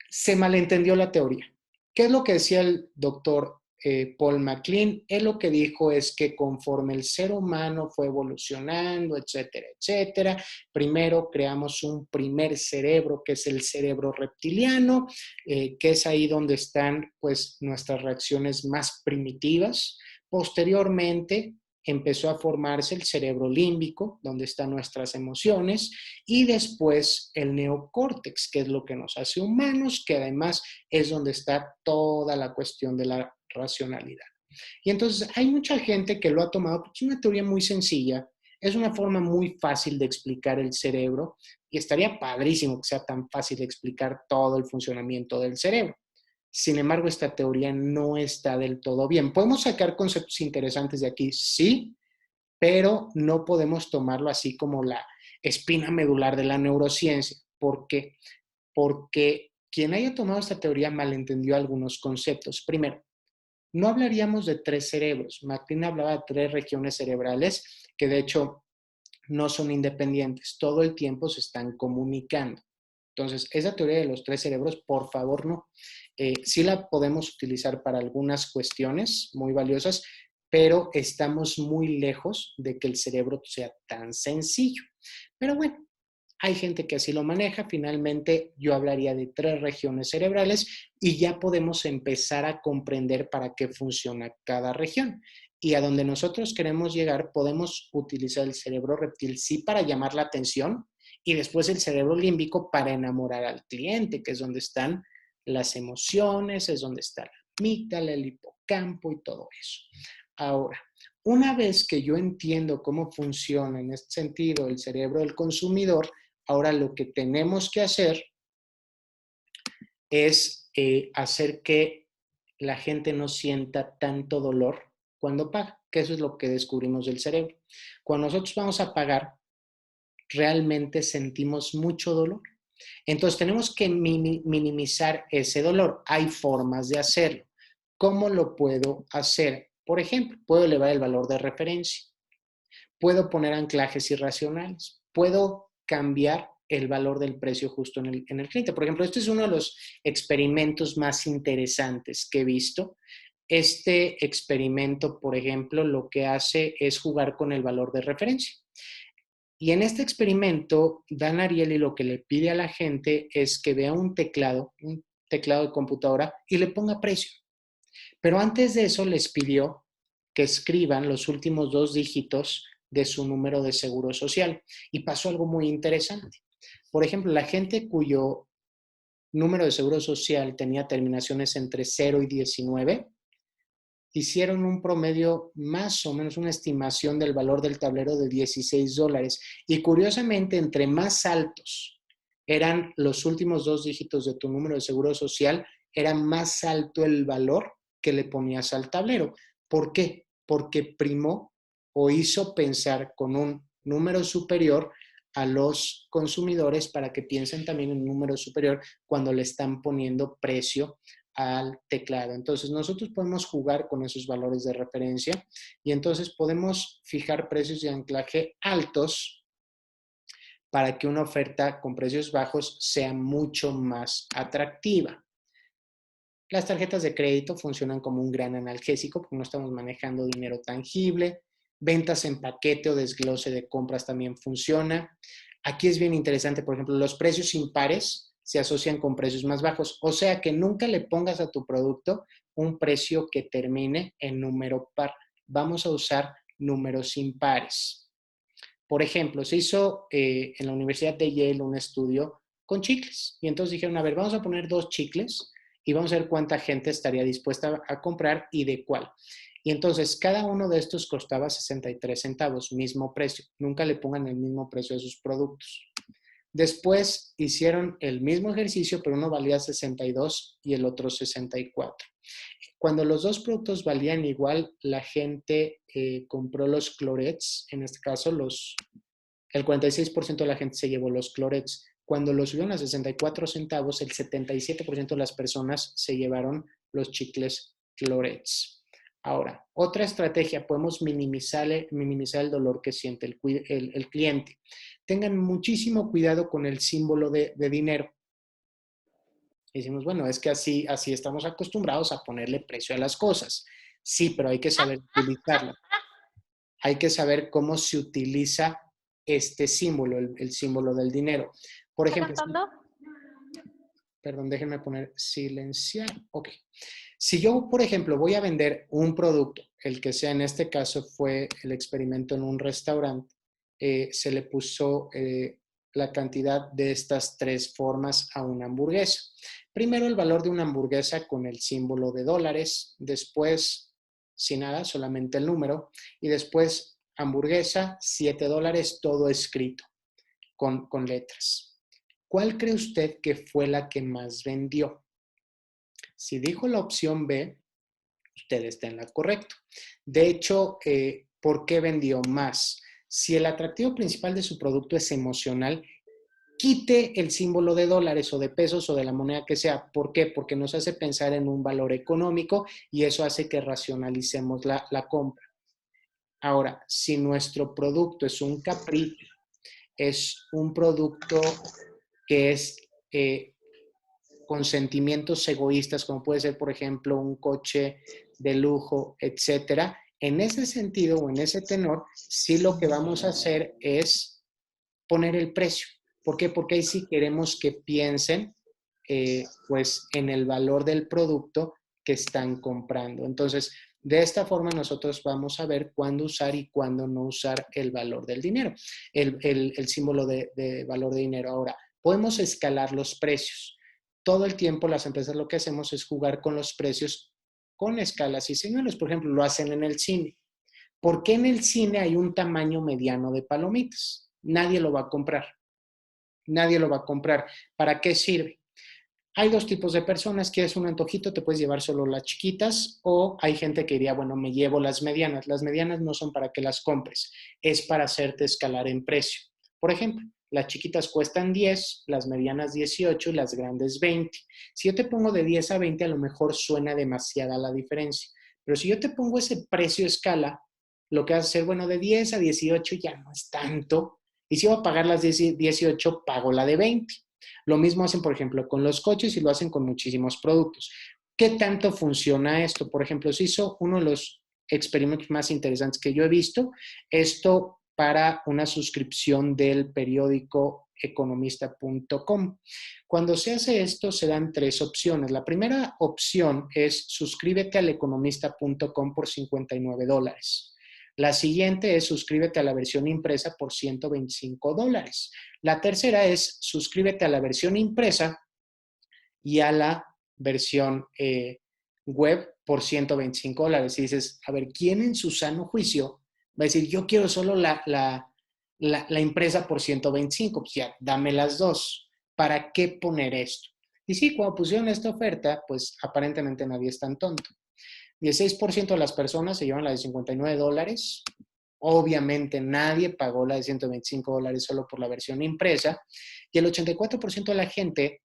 Se malentendió la teoría. ¿Qué es lo que decía el doctor Paul MacLean. Él lo que dijo es que conforme el ser humano fue evolucionando, etcétera, etcétera, primero creamos un primer cerebro, que es el cerebro reptiliano, que es ahí donde están pues nuestras reacciones más primitivas. Posteriormente empezó a formarse el cerebro límbico, donde están nuestras emociones, y después el neocórtex, que es lo que nos hace humanos, que además es donde está toda la cuestión de la racionalidad. Y entonces hay mucha gente que lo ha tomado, porque es una teoría muy sencilla, es una forma muy fácil de explicar el cerebro y estaría padrísimo que sea tan fácil de explicar todo el funcionamiento del cerebro. Sin embargo, esta teoría no está del todo bien. ¿Podemos sacar conceptos interesantes de aquí? Sí, pero no podemos tomarlo así como la espina medular de la neurociencia. ¿Por qué? Porque quien haya tomado esta teoría malentendió algunos conceptos. Primero, no hablaríamos de tres cerebros. MacLean hablaba de tres regiones cerebrales que de hecho no son independientes. Todo el tiempo se están comunicando. Entonces, esa teoría de los tres cerebros, por favor, no. Sí la podemos utilizar para algunas cuestiones muy valiosas, pero estamos muy lejos de que el cerebro sea tan sencillo. Pero bueno, hay gente que así lo maneja. Finalmente, yo hablaría de tres regiones cerebrales y ya podemos empezar a comprender para qué funciona cada región. Y a donde nosotros queremos llegar, podemos utilizar el cerebro reptil, sí, para llamar la atención, y después el cerebro límbico para enamorar al cliente, que es donde están las emociones, es donde está la amígdala, el hipocampo y todo eso. Ahora, una vez que yo entiendo cómo funciona en este sentido el cerebro del consumidor, ahora lo que tenemos que hacer es hacer que la gente no sienta tanto dolor cuando paga, que eso es lo que descubrimos del cerebro. Cuando nosotros vamos a pagar, realmente sentimos mucho dolor. Entonces tenemos que minimizar ese dolor. Hay formas de hacerlo. ¿Cómo lo puedo hacer? Por ejemplo, puedo elevar el valor de referencia. Puedo poner anclajes irracionales. Puedo cambiar el valor del precio justo en el cliente. Por ejemplo, este es uno de los experimentos más interesantes que he visto. Este experimento, por ejemplo, lo que hace es jugar con el valor de referencia. Y en este experimento, Dan Ariely lo que le pide a la gente es que vea un teclado de computadora y le ponga precio. Pero antes de eso les pidió que escriban los últimos dos dígitos de su número de seguro social. Y pasó algo muy interesante. Por ejemplo, la gente cuyo número de seguro social tenía terminaciones entre 0 y 19, hicieron un promedio más o menos una estimación del valor del tablero de $16. Y curiosamente, entre más altos eran los últimos dos dígitos de tu número de seguro social, era más alto el valor que le ponías al tablero. ¿Por qué? Porque primó o hizo pensar con un número superior a los consumidores para que piensen también en un número superior cuando le están poniendo precio al teclado. Entonces, nosotros podemos jugar con esos valores de referencia y entonces podemos fijar precios de anclaje altos para que una oferta con precios bajos sea mucho más atractiva. Las tarjetas de crédito funcionan como un gran analgésico porque no estamos manejando dinero tangible. Ventas en paquete o desglose de compras también funciona. Aquí es bien interesante, por ejemplo, los precios impares se asocian con precios más bajos. O sea que nunca le pongas a tu producto un precio que termine en número par. Vamos a usar números impares. Por ejemplo, se hizo en la Universidad de Yale un estudio con chicles. Y entonces dijeron, a ver, vamos a poner 2 chicles y vamos a ver cuánta gente estaría dispuesta a comprar y de cuál. Y entonces cada uno de estos costaba 63 centavos, mismo precio. Nunca le pongan el mismo precio a sus productos. Después hicieron el mismo ejercicio, pero uno valía 62 y el otro 64. Cuando los dos productos valían igual, la gente compró los clorets, en este caso el 46% de la gente se llevó los clorets. Cuando los subieron a 64 centavos, el 77% de las personas se llevaron los chicles clorets. Ahora, otra estrategia, podemos minimizar el dolor que siente el cliente. Tengan muchísimo cuidado con el símbolo de dinero. Y decimos, bueno, es que así estamos acostumbrados a ponerle precio a las cosas. Sí, pero hay que saber utilizarlo. Hay que saber cómo se utiliza este símbolo, el símbolo del dinero. Por ¿Está ejemplo, cantando? perdón, déjenme poner silenciar. Ok. Si yo, por ejemplo, voy a vender un producto, el que sea, en este caso fue el experimento en un restaurante, se le puso la cantidad de estas tres formas a una hamburguesa. Primero el valor de una hamburguesa con el símbolo de dólares, después sin nada, solamente el número, y después hamburguesa, $7, todo escrito con letras. ¿Cuál cree usted que fue la que más vendió? Si dijo la opción B, usted está en la correcta. De hecho, ¿por qué vendió más? Si el atractivo principal de su producto es emocional, quite el símbolo de dólares o de pesos o de la moneda que sea. ¿Por qué? Porque nos hace pensar en un valor económico y eso hace que racionalicemos la compra. Ahora, si nuestro producto es un capricho, es un producto que es con sentimientos egoístas, como puede ser, por ejemplo, un coche de lujo, etcétera. En ese sentido o en ese tenor, sí lo que vamos a hacer es poner el precio. ¿Por qué? Porque ahí sí queremos que piensen pues en el valor del producto que están comprando. Entonces, de esta forma nosotros vamos a ver cuándo usar y cuándo no usar el valor del dinero, el símbolo de valor de dinero. Ahora, podemos escalar los precios. Todo el tiempo las empresas lo que hacemos es jugar con los precios con escalas y señuelos. Por ejemplo, lo hacen en el cine. ¿Por qué en el cine hay un tamaño mediano de palomitas? Nadie lo va a comprar. Nadie lo va a comprar. ¿Para qué sirve? Hay dos tipos de personas. Quieres un antojito, te puedes llevar solo las chiquitas, o hay gente que diría, bueno, me llevo las medianas. Las medianas no son para que las compres, es para hacerte escalar en precio. Por ejemplo, las chiquitas cuestan 10, las medianas 18 y las grandes 20. Si yo te pongo de 10 a 20, a lo mejor suena demasiada la diferencia. Pero si yo te pongo ese precio escala, lo que vas a hacer, bueno, de 10 a 18 ya no es tanto. Y si voy a pagar las 18, pago la de 20. Lo mismo hacen, por ejemplo, con los coches y lo hacen con muchísimos productos. ¿Qué tanto funciona esto? Por ejemplo, se hizo uno de los experimentos más interesantes que yo he visto, esto para una suscripción del periódico economista.com. Cuando se hace esto, se dan tres opciones. La primera opción es suscríbete al economista.com por $59. La siguiente es suscríbete a la versión impresa por $125. La tercera es suscríbete a la versión impresa y a la versión web por $125. Y dices, a ver, ¿quién en su sano juicio va a decir, yo quiero solo la impresa por 125? Pues ya, dame las dos. ¿Para qué poner esto? Y sí, cuando pusieron esta oferta, pues aparentemente nadie es tan tonto. 16% de las personas se llevan la de $59. Obviamente nadie pagó la de $125 solo por la versión impresa. Y el 84% de la gente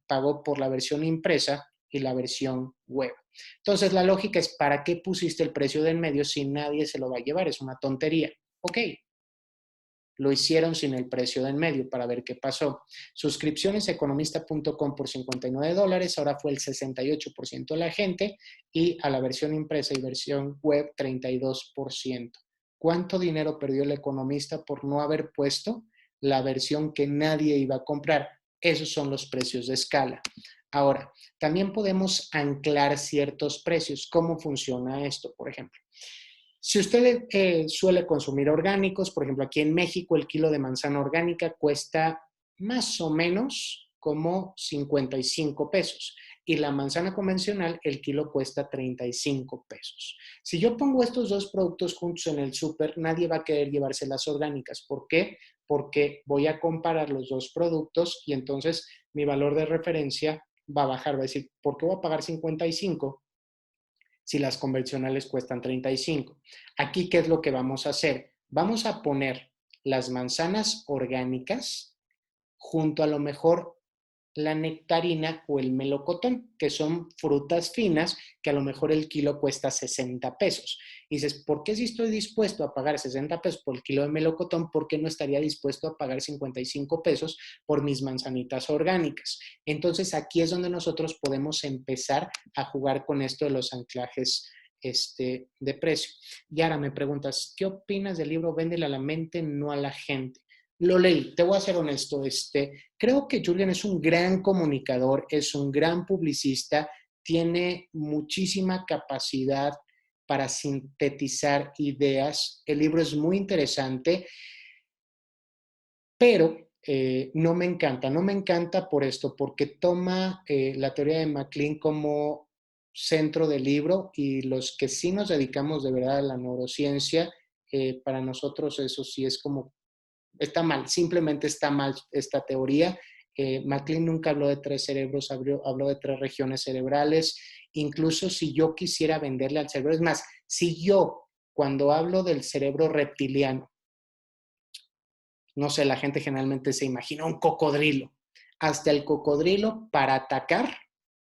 pagó por la versión impresa y la versión web. Entonces la lógica es, ¿para qué pusiste el precio de en medio si nadie se lo va a llevar? Es una tontería. Ok, lo hicieron sin el precio de en medio para ver qué pasó. Suscripciones economista.com por $59, ahora fue el 68% de la gente, y a la versión impresa y versión web 32%. ¿Cuánto dinero perdió el economista por no haber puesto la versión que nadie iba a comprar? Esos son los precios de escala. Ahora, también podemos anclar ciertos precios. ¿Cómo funciona esto, por ejemplo? Si usted suele consumir orgánicos, por ejemplo, aquí en México el kilo de manzana orgánica cuesta más o menos como 55 pesos y la manzana convencional el kilo cuesta 35 pesos. Si yo pongo estos dos productos juntos en el súper, nadie va a querer llevarse las orgánicas. ¿Por qué? Porque voy a comparar los dos productos y entonces mi valor de referencia va a bajar. Va a decir, ¿por qué voy a pagar 55 si las convencionales cuestan 35? Aquí, ¿qué es lo que vamos a hacer? Vamos a poner las manzanas orgánicas junto a lo mejor la nectarina o el melocotón, que son frutas finas que a lo mejor el kilo cuesta 60 pesos. Y dices, ¿por qué si estoy dispuesto a pagar 60 pesos por el kilo de melocotón, por qué no estaría dispuesto a pagar 55 pesos por mis manzanitas orgánicas? Entonces aquí es donde nosotros podemos empezar a jugar con esto de los anclajes de precio. Y ahora me preguntas, ¿qué opinas del libro Véndele a la mente, no a la gente? Lo leí, te voy a ser honesto, creo que Julian es un gran comunicador, es un gran publicista, tiene muchísima capacidad para sintetizar ideas. El libro es muy interesante, pero no me encanta por esto, porque toma la teoría de MacLean como centro del libro y los que sí nos dedicamos de verdad a la neurociencia, para nosotros eso sí es como está mal, simplemente está mal esta teoría. MacLean nunca habló de tres cerebros, habló de tres regiones cerebrales. Incluso si yo quisiera venderle al cerebro, es más, si yo cuando hablo del cerebro reptiliano, no sé, la gente generalmente se imagina un cocodrilo. Hasta el cocodrilo para atacar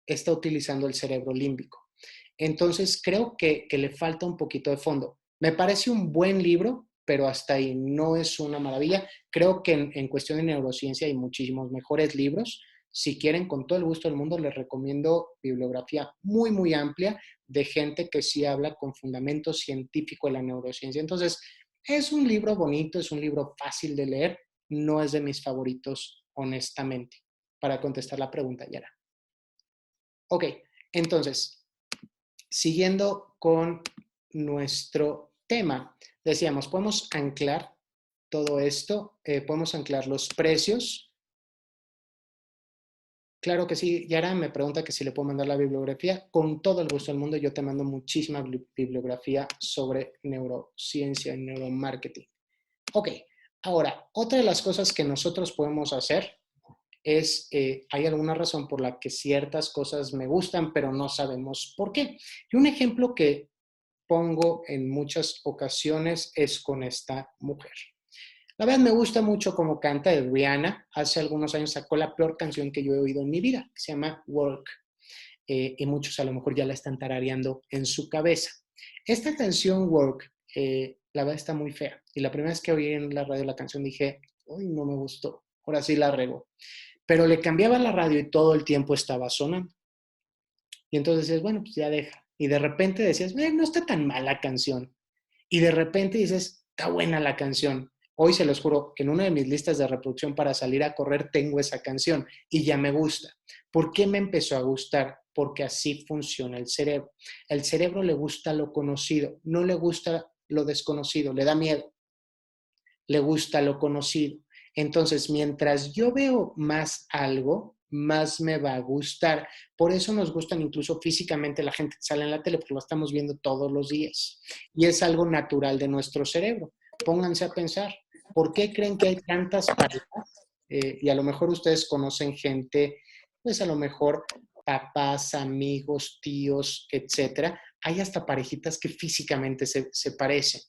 está utilizando el cerebro límbico. Entonces creo que le falta un poquito de fondo. Me parece un buen libro, pero hasta ahí no es una maravilla. Creo que en cuestión de neurociencia hay muchísimos mejores libros. Si quieren, con todo el gusto del mundo, les recomiendo bibliografía muy, muy amplia de gente que sí habla con fundamento científico de la neurociencia. Entonces, es un libro bonito, es un libro fácil de leer, no es de mis favoritos, honestamente, para contestar la pregunta, Yara. Ok, entonces, siguiendo con nuestro tema, decíamos, podemos anclar todo esto, podemos anclar los precios. Claro que sí, Yara me pregunta que si le puedo mandar la bibliografía. Con todo el gusto del mundo, yo te mando muchísima bibliografía sobre neurociencia y neuromarketing. Ok, ahora, otra de las cosas que nosotros podemos hacer es, hay alguna razón por la que ciertas cosas me gustan, pero no sabemos por qué. Y un ejemplo que pongo en muchas ocasiones es con esta mujer. La verdad me gusta mucho cómo canta de Rihanna. Hace algunos años sacó la peor canción que yo he oído en mi vida, que se llama Work. Y muchos a lo mejor ya la están tarareando en su cabeza. Esta canción Work, la verdad está muy fea. Y la primera vez que oí en la radio la canción dije, uy, no me gustó, ahora sí la rego. Pero le cambiaba la radio y todo el tiempo estaba sonando. Y entonces decías, bueno, pues ya deja. Y de repente decías, no está tan mala la canción. Y de repente dices, está buena la canción. Hoy se los juro, en una de mis listas de reproducción para salir a correr tengo esa canción y ya me gusta. ¿Por qué me empezó a gustar? Porque así funciona el cerebro. El cerebro le gusta lo conocido, no le gusta lo desconocido, le da miedo, le gusta lo conocido. Entonces, mientras yo veo más algo, más me va a gustar. Por eso nos gustan incluso físicamente la gente que sale en la tele, porque lo estamos viendo todos los días. Y es algo natural de nuestro cerebro. Pónganse a pensar, ¿por qué creen que hay tantas parejas? Y a lo mejor ustedes conocen gente, pues a lo mejor papás, amigos, tíos, etcétera. Hay hasta parejitas que físicamente se parecen.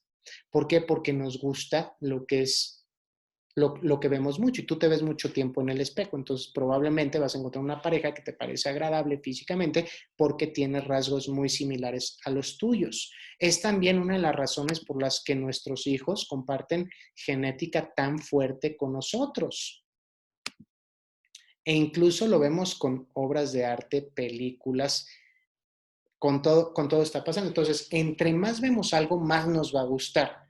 ¿Por qué? Porque nos gusta lo que es lo que vemos mucho y tú te ves mucho tiempo en el espejo, entonces probablemente vas a encontrar una pareja que te parece agradable físicamente porque tiene rasgos muy similares a los tuyos. Es también una de las razones por las que nuestros hijos comparten genética tan fuerte con nosotros. E incluso lo vemos con obras de arte, películas, con todo está pasando. Entonces, entre más vemos algo, más nos va a gustar.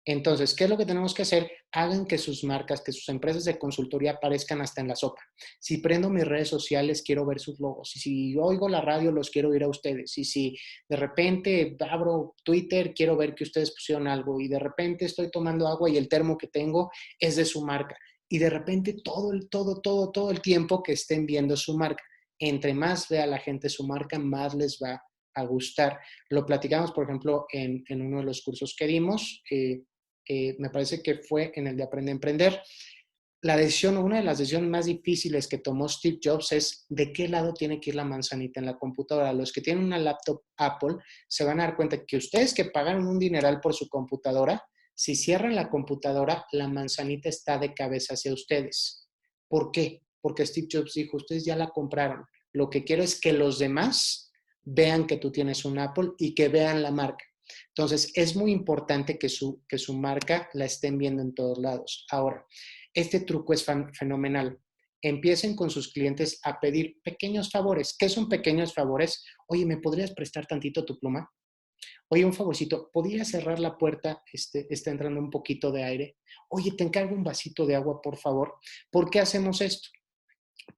Entonces, ¿qué es lo que tenemos que hacer? Hagan que sus marcas, que sus empresas de consultoría aparezcan hasta en la sopa. Si prendo mis redes sociales, quiero ver sus logos. Y si oigo la radio, los quiero oír a ustedes. Y si de repente abro Twitter, quiero ver que ustedes pusieron algo. Y de repente estoy tomando agua y el termo que tengo es de su marca. Y de repente todo el tiempo que estén viendo su marca. Entre más vea la gente su marca, más les va a gustar. Lo platicamos, por ejemplo, en uno de los cursos que dimos. Me parece que fue en el de Aprende a Emprender. La decisión, una de las decisiones más difíciles que tomó Steve Jobs es de qué lado tiene que ir la manzanita en la computadora. Los que tienen una laptop Apple se van a dar cuenta que ustedes que pagaron un dineral por su computadora, si cierran la computadora, la manzanita está de cabeza hacia ustedes. ¿Por qué? porque Steve Jobs dijo, ustedes ya la compraron. Lo que quiero es que los demás vean que tú tienes un Apple y que vean la marca. Entonces, es muy importante que su marca la estén viendo en todos lados. Ahora, este truco es fenomenal. Empiecen con sus clientes a pedir pequeños favores. ¿Qué son pequeños favores? Oye, ¿me podrías prestar tantito tu pluma? Oye, un favorcito, ¿podrías cerrar la puerta? Está entrando un poquito de aire. Oye, te encargo un vasito de agua, por favor. ¿Por qué hacemos esto?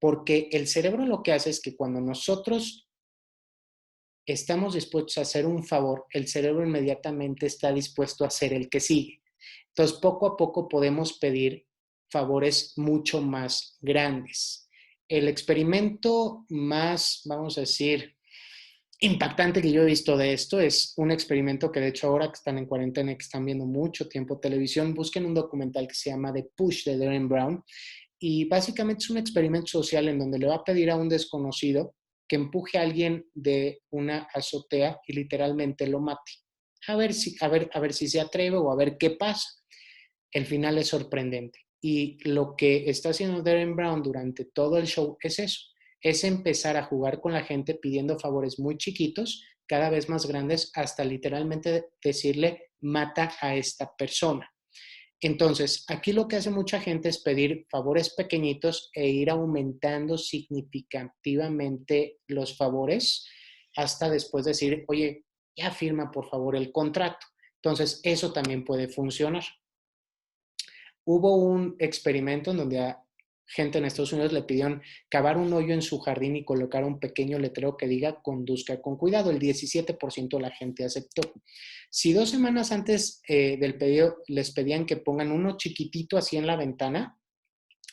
Porque el cerebro lo que hace es que cuando nosotros estamos dispuestos a hacer un favor, el cerebro inmediatamente está dispuesto a hacer el que sigue. Entonces, poco a poco podemos pedir favores mucho más grandes. El experimento más, vamos a decir, impactante que yo he visto de esto es un experimento que de hecho ahora que están en cuarentena y que están viendo mucho tiempo televisión, busquen un documental que se llama The Push de Darren Brown y básicamente es un experimento social en donde le va a pedir a un desconocido que empuje a alguien de una azotea y literalmente lo mate. A ver si se atreve o a ver qué pasa. El final es sorprendente. Y lo que está haciendo Darren Brown durante todo el show es eso, es empezar a jugar con la gente pidiendo favores muy chiquitos, cada vez más grandes, hasta literalmente decirle, mata a esta persona. Entonces, aquí lo que hace mucha gente es pedir favores pequeñitos e ir aumentando significativamente los favores hasta después decir, oye, ya firma por favor el contrato. Entonces, eso también puede funcionar. Hubo un experimento en donde a gente en Estados Unidos le pidieron cavar un hoyo en su jardín y colocar un pequeño letrero que diga conduzca con cuidado. El 17% de la gente aceptó. Si 2 semanas antes del pedido les pedían que pongan uno chiquitito así en la ventana,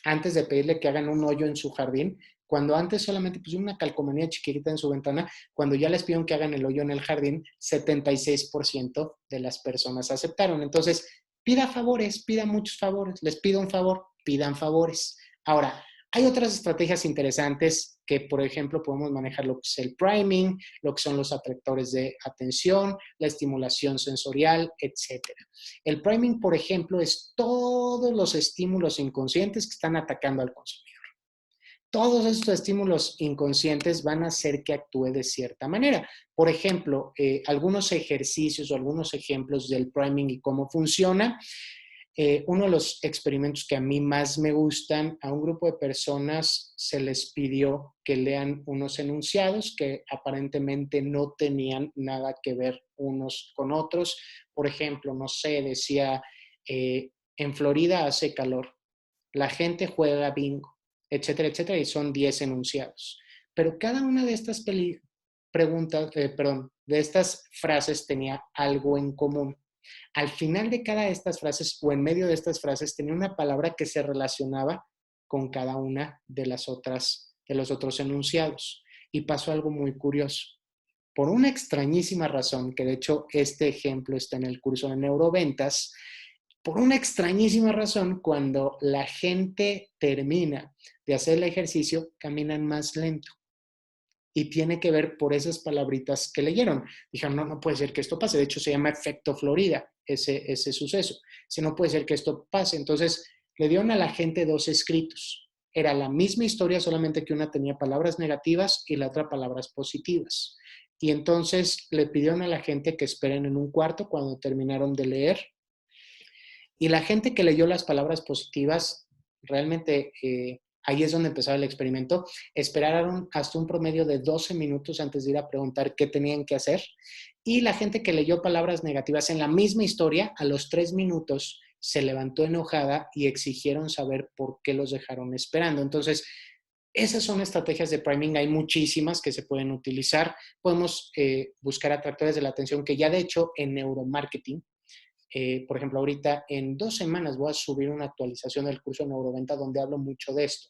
antes de pedirle que hagan un hoyo en su jardín, cuando antes solamente pusieron una calcomanía chiquitita en su ventana, cuando ya les pidieron que hagan el hoyo en el jardín, 76% de las personas aceptaron. Entonces, pida favores, pida muchos favores, les pido un favor, pidan favores. Ahora, hay otras estrategias interesantes que, por ejemplo, podemos manejar lo que es el priming, lo que son los atractores de atención, la estimulación sensorial, etcétera. El priming, por ejemplo, es todos los estímulos inconscientes que están atacando al consumidor. Todos estos estímulos inconscientes van a hacer que actúe de cierta manera. Por ejemplo, algunos ejercicios o algunos ejemplos del priming y cómo funciona. Uno de los experimentos que a mí más me gustan, a un grupo de personas se les pidió que lean unos enunciados que aparentemente no tenían nada que ver unos con otros. Por ejemplo, no sé, decía, en Florida hace calor, la gente juega bingo, etcétera, etcétera, y son 10 enunciados. Pero cada una de estas de estas frases tenía algo en común. Al final de cada de estas frases o en medio de estas frases tenía una palabra que se relacionaba con cada una de los otros enunciados. Y pasó algo muy curioso. Por una extrañísima razón, que de hecho este ejemplo está en el curso de neuroventas, por una extrañísima razón, cuando la gente termina de hacer el ejercicio, caminan más lento. Y tiene que ver por esas palabritas que leyeron. Dijeron, no, no puede ser que esto pase. De hecho, se llama efecto Florida, ese suceso. Si no puede ser que esto pase. Entonces, le dieron a la gente 2 escritos. Era la misma historia, solamente que una tenía palabras negativas y la otra palabras positivas. Y entonces le pidieron a la gente que esperen en un cuarto cuando terminaron de leer. Y la gente que leyó las palabras positivas, realmente ahí es donde empezaba el experimento, esperaron hasta un promedio de 12 minutos antes de ir a preguntar qué tenían que hacer. Y la gente que leyó palabras negativas en la misma historia, a los 3 minutos se levantó enojada y exigieron saber por qué los dejaron esperando. Entonces, esas son estrategias de priming, hay muchísimas que se pueden utilizar. Podemos buscar atractores de la atención que ya de hecho en neuromarketing, por ejemplo, ahorita en 2 semanas voy a subir una actualización del curso de neuroventa donde hablo mucho de esto.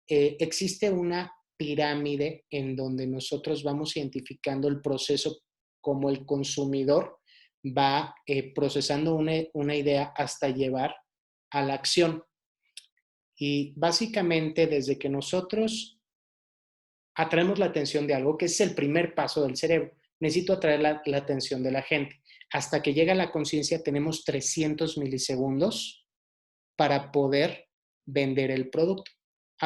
Existe una pirámide en donde nosotros vamos identificando el proceso como el consumidor va procesando una idea hasta llevar a la acción. Y básicamente desde que nosotros atraemos la atención de algo, que es el primer paso del cerebro, necesito atraer la atención de la gente. Hasta que llega la conciencia tenemos 300 milisegundos para poder vender el producto.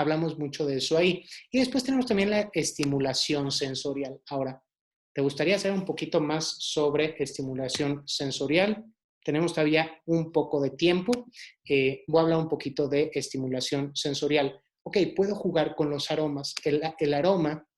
hablamos mucho de eso ahí. Y después tenemos también la estimulación sensorial. Ahora, ¿te gustaría saber un poquito más sobre estimulación sensorial? Tenemos todavía un poco de tiempo. Voy a hablar un poquito de estimulación sensorial. Ok, puedo jugar con los aromas. El aroma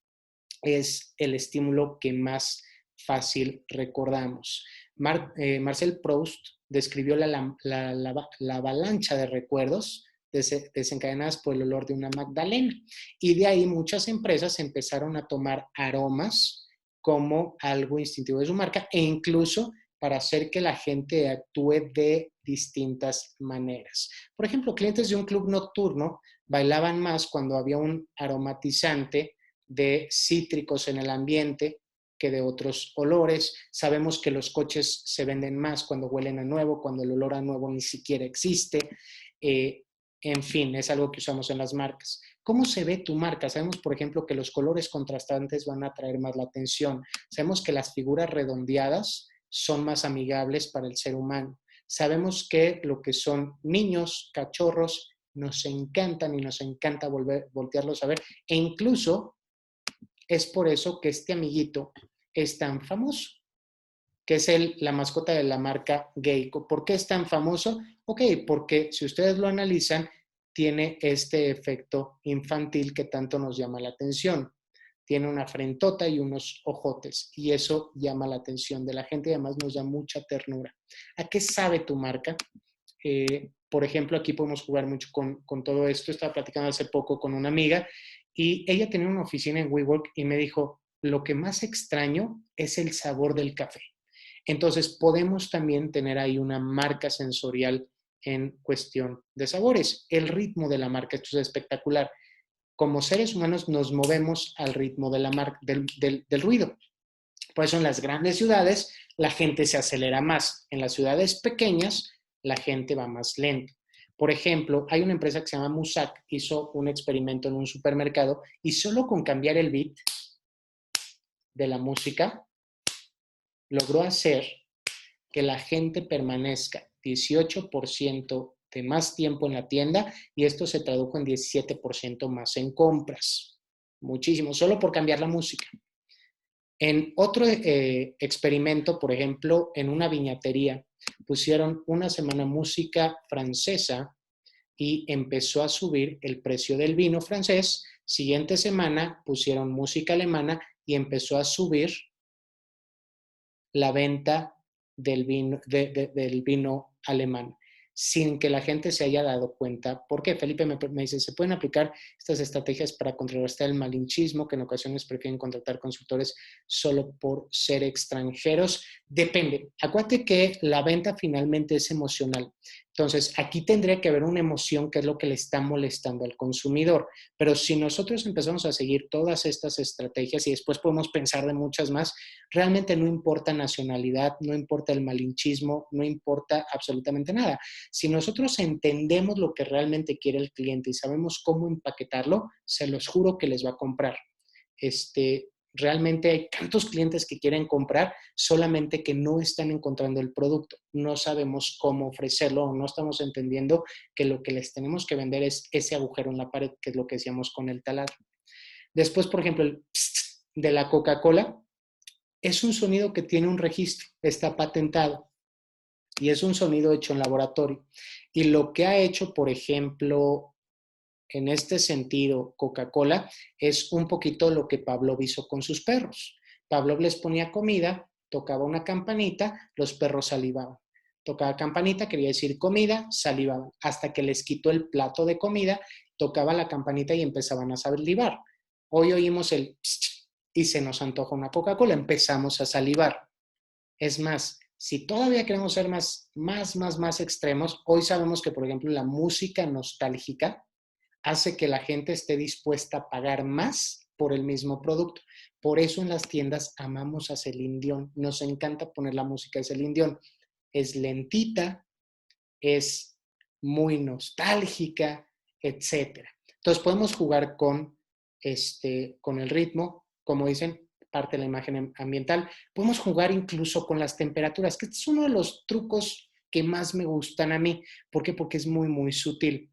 es el estímulo que más fácil recordamos. Marcel Proust describió la avalancha de recuerdos desencadenadas por el olor de una magdalena. Y de ahí muchas empresas empezaron a tomar aromas como algo instintivo de su marca e incluso para hacer que la gente actúe de distintas maneras. Por ejemplo, clientes de un club nocturno bailaban más cuando había un aromatizante de cítricos en el ambiente que de otros olores. Sabemos que los coches se venden más cuando huelen a nuevo, cuando el olor a nuevo ni siquiera existe. En fin, es algo que usamos en las marcas. ¿Cómo se ve tu marca? Sabemos, por ejemplo, que los colores contrastantes van a atraer más la atención. Sabemos que las figuras redondeadas son más amigables para el ser humano. Sabemos que lo que son niños, cachorros, nos encantan y nos encanta voltearlos a ver. E incluso es por eso que este amiguito es tan famoso, que es la mascota de la marca Geico. ¿Por qué es tan famoso? Ok, porque si ustedes lo analizan, tiene este efecto infantil que tanto nos llama la atención. Tiene una frentota y unos ojotes y eso llama la atención de la gente y además nos da mucha ternura. ¿A qué sabe tu marca? Por ejemplo, aquí podemos jugar mucho con todo esto. Estaba platicando hace poco con una amiga y ella tenía una oficina en WeWork y me dijo, lo que más extraño es el sabor del café. Entonces, podemos también tener ahí una marca sensorial en cuestión de sabores. El ritmo de la marca, esto es espectacular. Como seres humanos nos movemos al ritmo de la del ruido. Por eso en las grandes ciudades la gente se acelera más. En las ciudades pequeñas la gente va más lento. Por ejemplo, hay una empresa que se llama Musac, hizo un experimento en un supermercado y solo con cambiar el beat de la música logró hacer que la gente permanezca 18% de más tiempo en la tienda y esto se tradujo en 17% más en compras. Muchísimo, solo por cambiar la música. En otro experimento, por ejemplo, en una viñatería, pusieron una semana música francesa y empezó a subir el precio del vino francés. Siguiente semana pusieron música alemana y empezó a subir la venta del vino alemán, sin que la gente se haya dado cuenta. ¿Por qué? Felipe me dice, ¿se pueden aplicar estas estrategias para contrarrestar el malinchismo, que en ocasiones prefieren contratar consultores solo por ser extranjeros? Depende. Acuérdate que la venta finalmente es emocional. Entonces, aquí tendría que haber una emoción que es lo que le está molestando al consumidor. Pero si nosotros empezamos a seguir todas estas estrategias y después podemos pensar de muchas más, realmente no importa nacionalidad, no importa el malinchismo, no importa absolutamente nada. Si nosotros entendemos lo que realmente quiere el cliente y sabemos cómo empaquetarlo, se los juro que les va a comprar. Realmente hay tantos clientes que quieren comprar, solamente que no están encontrando el producto. No sabemos cómo ofrecerlo o no estamos entendiendo que lo que les tenemos que vender es ese agujero en la pared, que es lo que decíamos con el taladro. Después, por ejemplo, el pst de la Coca-Cola es un sonido que tiene un registro, está patentado y es un sonido hecho en laboratorio. Y lo que ha hecho, por ejemplo, en este sentido, Coca-Cola, es un poquito lo que Pavlov hizo con sus perros. Pavlov les ponía comida, tocaba una campanita, los perros salivaban. Tocaba campanita, quería decir comida, salivaban. Hasta que les quitó el plato de comida, tocaba la campanita y empezaban a salivar. Hoy oímos el pss y se nos antoja una Coca-Cola, empezamos a salivar. Es más, si todavía queremos ser más extremos, hoy sabemos que, por ejemplo, la música nostálgica hace que la gente esté dispuesta a pagar más por el mismo producto. Por eso en las tiendas amamos a Celine Dion. Nos encanta poner la música de Celine Dion. Es lentita, es muy nostálgica, etc. Entonces podemos jugar con el ritmo, como dicen, parte de la imagen ambiental. Podemos jugar incluso con las temperaturas, que este es uno de los trucos que más me gustan a mí. ¿Por qué? Porque es muy sutil.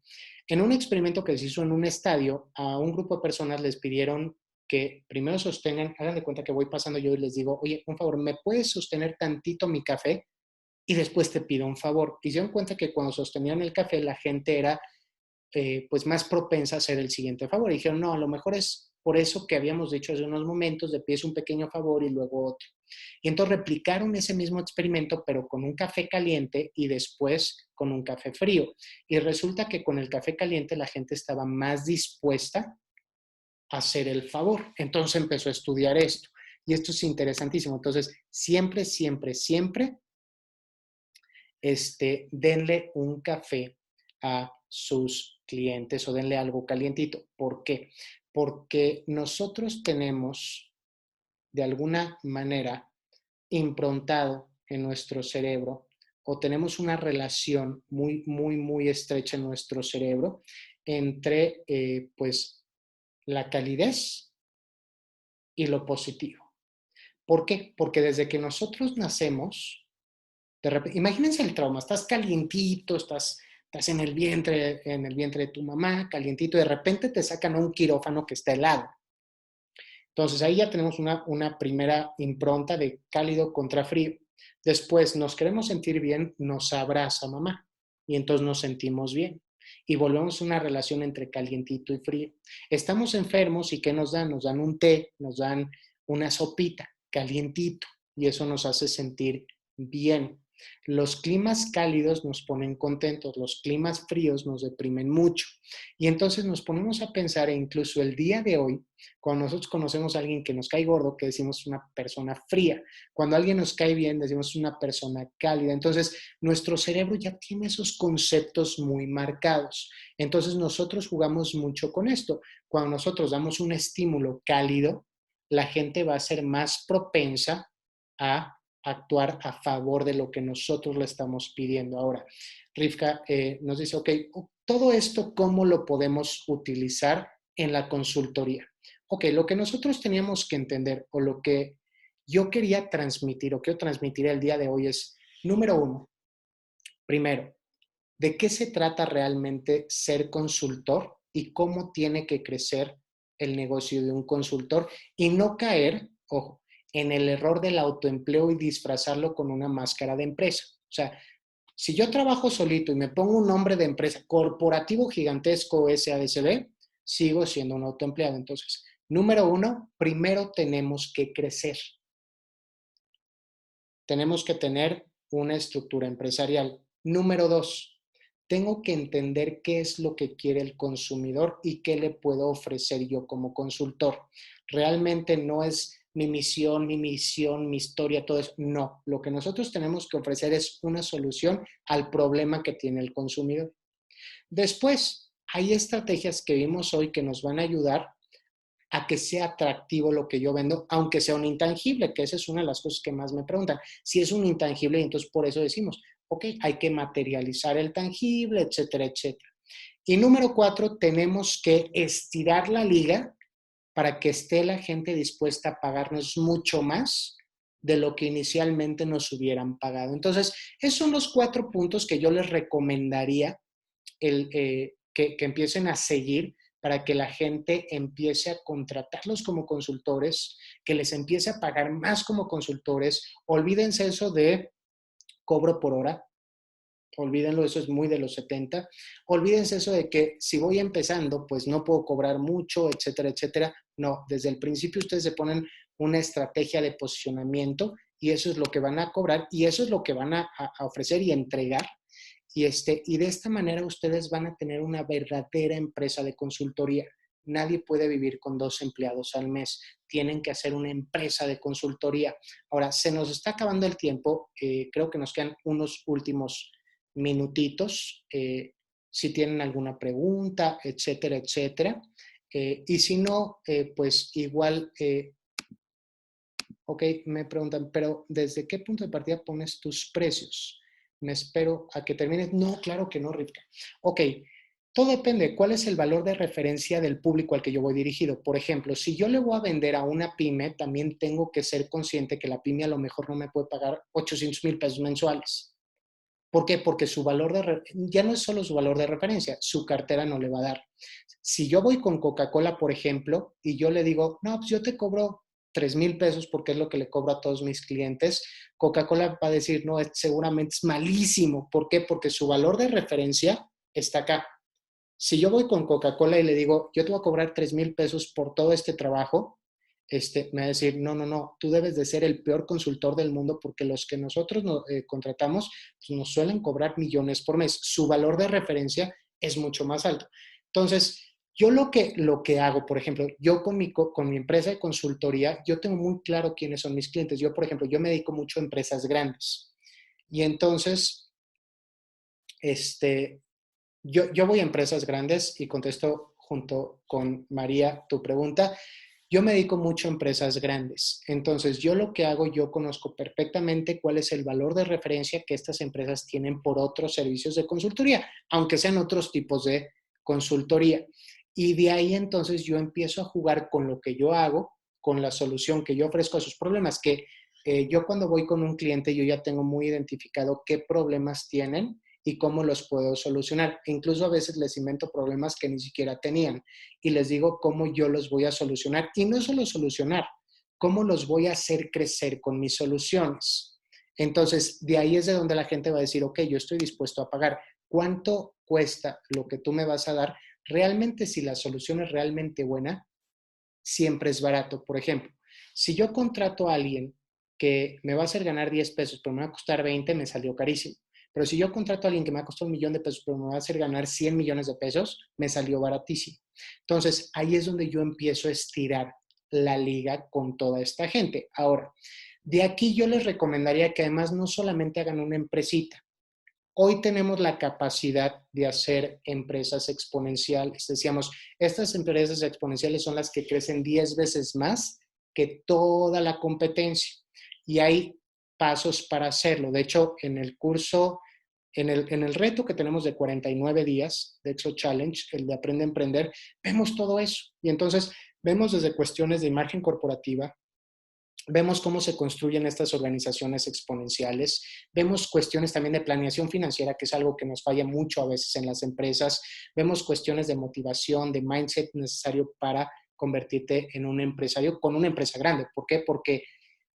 En un experimento que se hizo en un estadio, a un grupo de personas les pidieron que primero sostengan, hagan de cuenta que voy pasando yo y les digo, oye, un favor, ¿me puedes sostener tantito mi café? Y después te pido un favor. Y se dieron cuenta que cuando sostenían el café, la gente era pues más propensa a hacer el siguiente favor. Y dijeron, no, a lo mejor es por eso que habíamos dicho hace unos momentos, de pides un pequeño favor y luego otro. Y entonces replicaron ese mismo experimento, pero con un café caliente y después con un café frío. Y resulta que con el café caliente la gente estaba más dispuesta a hacer el favor. Entonces empezó a estudiar esto. Y esto es interesantísimo. Entonces, siempre, siempre, siempre, denle un café a sus clientes o denle algo calientito. ¿Por qué? Porque nosotros tenemos, de alguna manera, improntado en nuestro cerebro o tenemos una relación muy, muy, muy estrecha en nuestro cerebro entre, pues, la calidez y lo positivo. ¿Por qué? Porque desde que nosotros nacemos, de repente, imagínense el trauma, estás calientito, estás en el vientre de tu mamá, calientito, y de repente te sacan a un quirófano que está helado. Entonces ahí ya tenemos una primera impronta de cálido contra frío. Después nos queremos sentir bien, nos abraza mamá y entonces nos sentimos bien. Y volvemos a una relación entre calientito y frío. Estamos enfermos y ¿qué nos dan? Nos dan un té, nos dan una sopita, calientito, y eso nos hace sentir bien. Los climas cálidos nos ponen contentos, los climas fríos nos deprimen mucho. Y entonces nos ponemos a pensar, e incluso el día de hoy, cuando nosotros conocemos a alguien que nos cae gordo, que decimos una persona fría. Cuando alguien nos cae bien, decimos una persona cálida. Entonces, nuestro cerebro ya tiene esos conceptos muy marcados. Entonces, nosotros jugamos mucho con esto. Cuando nosotros damos un estímulo cálido, la gente va a ser más propensa a actuar a favor de lo que nosotros le estamos pidiendo. Ahora, Rivka nos dice, ok, todo esto, ¿cómo lo podemos utilizar en la consultoría? Ok, lo que nosotros teníamos que entender o lo que yo quería transmitir o quiero transmitir el día de hoy es, número uno, primero, ¿de qué se trata realmente ser consultor y cómo tiene que crecer el negocio de un consultor y no caer, ojo, en el error del autoempleo y disfrazarlo con una máscara de empresa? O sea, si yo trabajo solito y me pongo un nombre de empresa corporativo gigantesco SADCB, sigo siendo un autoempleado. Entonces, número uno, primero tenemos que crecer. Tenemos que tener una estructura empresarial. Número dos, tengo que entender qué es lo que quiere el consumidor y qué le puedo ofrecer yo como consultor. Realmente no es mi misión, mi historia, todo eso. No, lo que nosotros tenemos que ofrecer es una solución al problema que tiene el consumidor. Después, hay estrategias que vimos hoy que nos van a ayudar a que sea atractivo lo que yo vendo, aunque sea un intangible, que esa es una de las cosas que más me preguntan. Si es un intangible, entonces por eso decimos, ok, hay que materializar el tangible, etcétera, etcétera. Y número cuatro, tenemos que estirar la liga para que esté la gente dispuesta a pagarnos mucho más de lo que inicialmente nos hubieran pagado. Entonces, esos son los 4 puntos que yo les recomendaría que empiecen a seguir para que la gente empiece a contratarlos como consultores, que les empiece a pagar más como consultores. Olvídense eso de cobro por hora. Olvídenlo, eso es muy de los 70. Olvídense eso de que si voy empezando, pues no puedo cobrar mucho, etcétera, etcétera. No, desde el principio ustedes se ponen una estrategia de posicionamiento y eso es lo que van a cobrar y eso es lo que van a ofrecer y entregar. Y de esta manera ustedes van a tener una verdadera empresa de consultoría. Nadie puede vivir con 2 empleados al mes. Tienen que hacer una empresa de consultoría. Ahora, se nos está acabando el tiempo. Creo que nos quedan unos últimos minutitos. Si tienen alguna pregunta, etcétera, etcétera. Y si no, pues igual, ok, me preguntan, pero ¿desde qué punto de partida pones tus precios? Me espero a que termines. No, claro que no, Rivka. Ok, todo depende. ¿Cuál es el valor de referencia del público al que yo voy dirigido? Por ejemplo, si yo le voy a vender a una pyme, también tengo que ser consciente que la pyme a lo mejor no me puede pagar 800,000 pesos mensuales. ¿Por qué? Porque su valor ya no es solo su valor de referencia, su cartera no le va a dar. Si yo voy con Coca-Cola, por ejemplo, y yo le digo, no, pues yo te cobro 3,000 pesos porque es lo que le cobro a todos mis clientes, Coca-Cola va a decir, no, seguramente es malísimo. ¿Por qué? Porque su valor de referencia está acá. Si yo voy con Coca-Cola y le digo, yo te voy a cobrar 3,000 pesos por todo este trabajo, me va a decir, no, no, no, tú debes de ser el peor consultor del mundo porque los que nosotros contratamos pues nos suelen cobrar millones por mes. Su valor de referencia es mucho más alto. Entonces, yo lo que hago, por ejemplo, yo con mi empresa de consultoría, yo tengo muy claro quiénes son mis clientes. Yo, por ejemplo, yo me dedico mucho a empresas grandes. Y entonces, este, yo voy a empresas grandes y contesto junto con María tu pregunta. Yo me dedico mucho a empresas grandes. Entonces, yo lo que hago, yo conozco perfectamente cuál es el valor de referencia que estas empresas tienen por otros servicios de consultoría, aunque sean otros tipos de consultoría. Y de ahí entonces yo empiezo a jugar con lo que yo hago, con la solución que yo ofrezco a sus problemas, que yo cuando voy con un cliente, yo ya tengo muy identificado qué problemas tienen y cómo los puedo solucionar. Incluso a veces les invento problemas que ni siquiera tenían y les digo cómo yo los voy a solucionar. Y no solo solucionar, cómo los voy a hacer crecer con mis soluciones. Entonces, de ahí es de donde la gente va a decir, ok, yo estoy dispuesto a pagar. ¿Cuánto cuesta lo que tú me vas a dar? Realmente, si la solución es realmente buena, siempre es barato. Por ejemplo, si yo contrato a alguien que me va a hacer ganar 10 pesos, pero me va a costar 20, me salió carísimo. Pero si yo contrato a alguien que me ha costado 1,000,000 de pesos, pero me va a hacer ganar 100 millones de pesos, me salió baratísimo. Entonces, ahí es donde yo empiezo a estirar la liga con toda esta gente. Ahora, de aquí yo les recomendaría que además no solamente hagan una empresita. Hoy tenemos la capacidad de hacer empresas exponenciales. Decíamos, estas empresas exponenciales son las que crecen 10 veces más que toda la competencia. Y hay pasos para hacerlo. De hecho, en el curso, en el reto que tenemos de 49 días de Exo Challenge, el de Aprende a Emprender, vemos todo eso. Y entonces vemos desde cuestiones de imagen corporativa, vemos cómo se construyen estas organizaciones exponenciales, vemos cuestiones también de planeación financiera, que es algo que nos falla mucho a veces en las empresas, vemos cuestiones de motivación, de mindset necesario para convertirte en un empresario con una empresa grande. ¿Por qué? Porque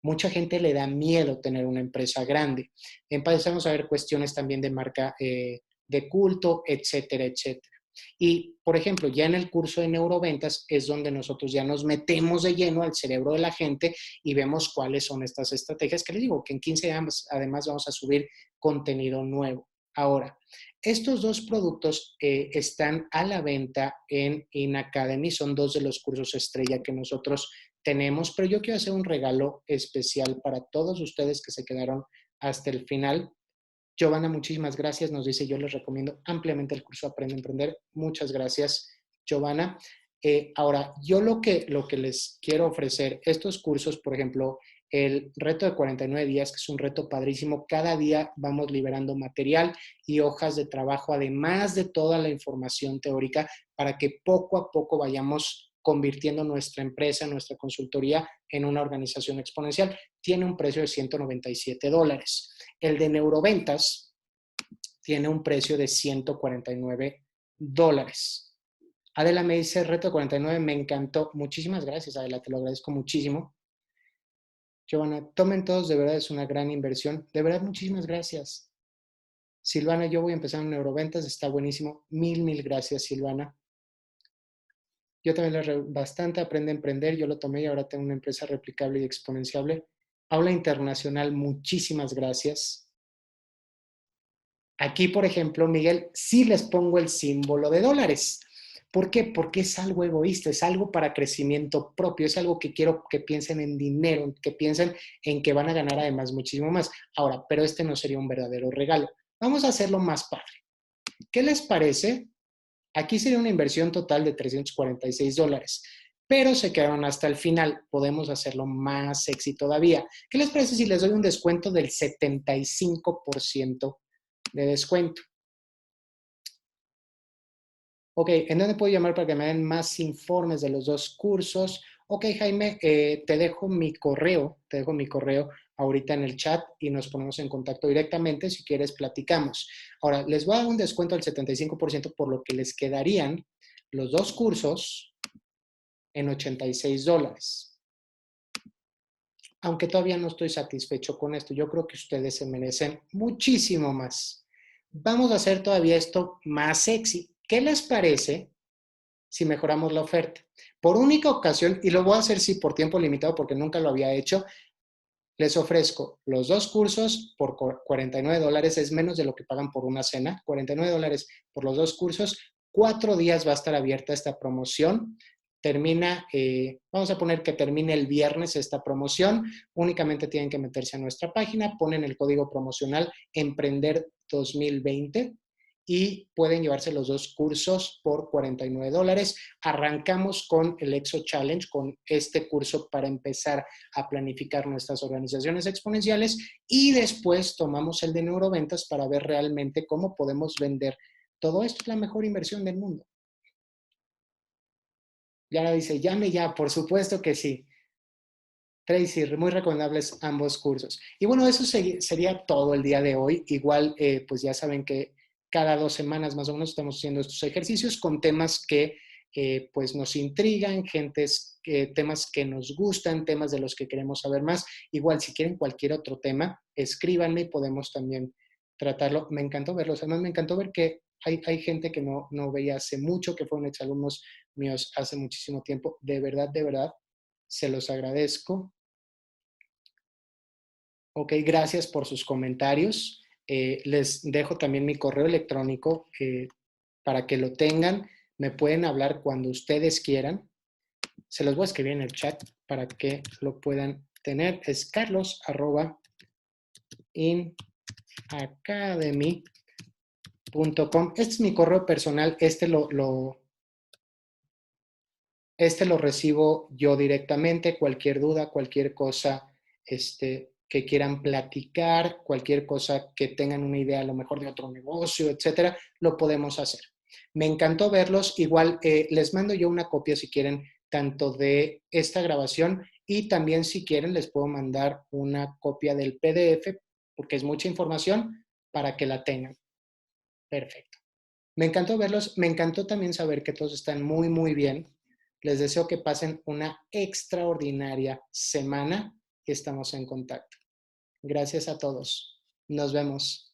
mucha gente le da miedo tener una empresa grande. Empezamos a ver cuestiones también de marca de culto, etcétera, etcétera. Y, por ejemplo, ya en el curso de neuroventas es donde nosotros ya nos metemos de lleno al cerebro de la gente y vemos cuáles son estas estrategias que les digo, que en 15 días además vamos a subir contenido nuevo. Ahora, estos dos productos están a la venta en InAcademy, son dos de los cursos estrella que nosotros tenemos, pero yo quiero hacer un regalo especial para todos ustedes que se quedaron hasta el final. Giovanna, muchísimas gracias. Nos dice, yo les recomiendo ampliamente el curso Aprende a Emprender. Muchas gracias, Giovanna. Ahora, yo lo que les quiero ofrecer, estos cursos, por ejemplo, el reto de 49 días, que es un reto padrísimo, cada día vamos liberando material y hojas de trabajo, además de toda la información teórica, para que poco a poco vayamos convirtiendo nuestra empresa, nuestra consultoría en una organización exponencial. Tiene un precio de $197. El de neuroventas tiene un precio de $149. Adela me dice, reto de 49, me encantó. Muchísimas gracias, Adela, te lo agradezco muchísimo. Giovanna, tomen todos, de verdad es una gran inversión. De verdad, muchísimas gracias. Silvana, yo voy a empezar en neuroventas, está buenísimo. Mil gracias, Silvana. Yo también bastante aprende a emprender, yo lo tomé y ahora tengo una empresa replicable y exponenciable. Aula Internacional, muchísimas gracias. Aquí, por ejemplo, Miguel, sí les pongo el símbolo de dólares. ¿Por qué? Porque es algo egoísta, es algo para crecimiento propio, es algo que quiero que piensen en dinero, que piensen en que van a ganar además muchísimo más. Ahora, pero este no sería un verdadero regalo. Vamos a hacerlo más padre. ¿Qué les parece? Aquí sería una inversión total de $346, pero se quedaron hasta el final. Podemos hacerlo más sexy todavía. ¿Qué les parece si les doy un descuento del 75% de descuento? Ok, ¿en dónde puedo llamar para que me den más informes de los dos cursos? Ok, Jaime, te dejo mi correo ahorita en el chat y nos ponemos en contacto directamente. Si quieres, platicamos. Ahora, les voy a dar un descuento del 75% por lo que les quedarían los 2 cursos en $86. Aunque todavía no estoy satisfecho con esto, yo creo que ustedes se merecen muchísimo más. Vamos a hacer todavía esto más sexy. ¿Qué les parece si mejoramos la oferta? Por única ocasión, y lo voy a hacer sí por tiempo limitado porque nunca lo había hecho, les ofrezco los 2 cursos por $49, es menos de lo que pagan por una cena, $49 por los 2 cursos, 4 días va a estar abierta esta promoción, termina, vamos a poner que termine el viernes esta promoción, únicamente tienen que meterse a nuestra página, ponen el código promocional Emprender 2020 y pueden llevarse los 2 cursos por $49. Arrancamos con el EXO Challenge, con este curso para empezar a planificar nuestras organizaciones exponenciales y después tomamos el de neuroventas para ver realmente cómo podemos vender. Todo esto es la mejor inversión del mundo. Yara dice, llame ya, por supuesto que sí. Tracy, muy recomendables ambos cursos. Y bueno, eso sería todo el día de hoy. Igual, pues ya saben que cada 2 semanas más o menos estamos haciendo estos ejercicios con temas que pues nos intrigan, temas que nos gustan, temas de los que queremos saber más. Igual, si quieren cualquier otro tema, escríbanme y podemos también tratarlo. Me encantó verlos. Además, me encantó ver que hay gente que no veía hace mucho, que fueron exalumnos míos hace muchísimo tiempo. De verdad, se los agradezco. Ok, gracias por sus comentarios. Les dejo también mi correo electrónico para que lo tengan. Me pueden hablar cuando ustedes quieran. Se los voy a escribir en el chat para que lo puedan tener. Es carlos@inacademy.com. Este es mi correo personal. Este lo recibo yo directamente. Cualquier duda, cualquier cosa que quieran platicar, cualquier cosa que tengan una idea a lo mejor de otro negocio, etcétera, lo podemos hacer. Me encantó verlos. Igual les mando yo una copia si quieren, tanto de esta grabación y también si quieren les puedo mandar una copia del PDF porque es mucha información para que la tengan. Perfecto. Me encantó verlos, me encantó también saber que todos están muy bien. Les deseo que pasen una extraordinaria semana y estamos en contacto. Gracias a todos. Nos vemos.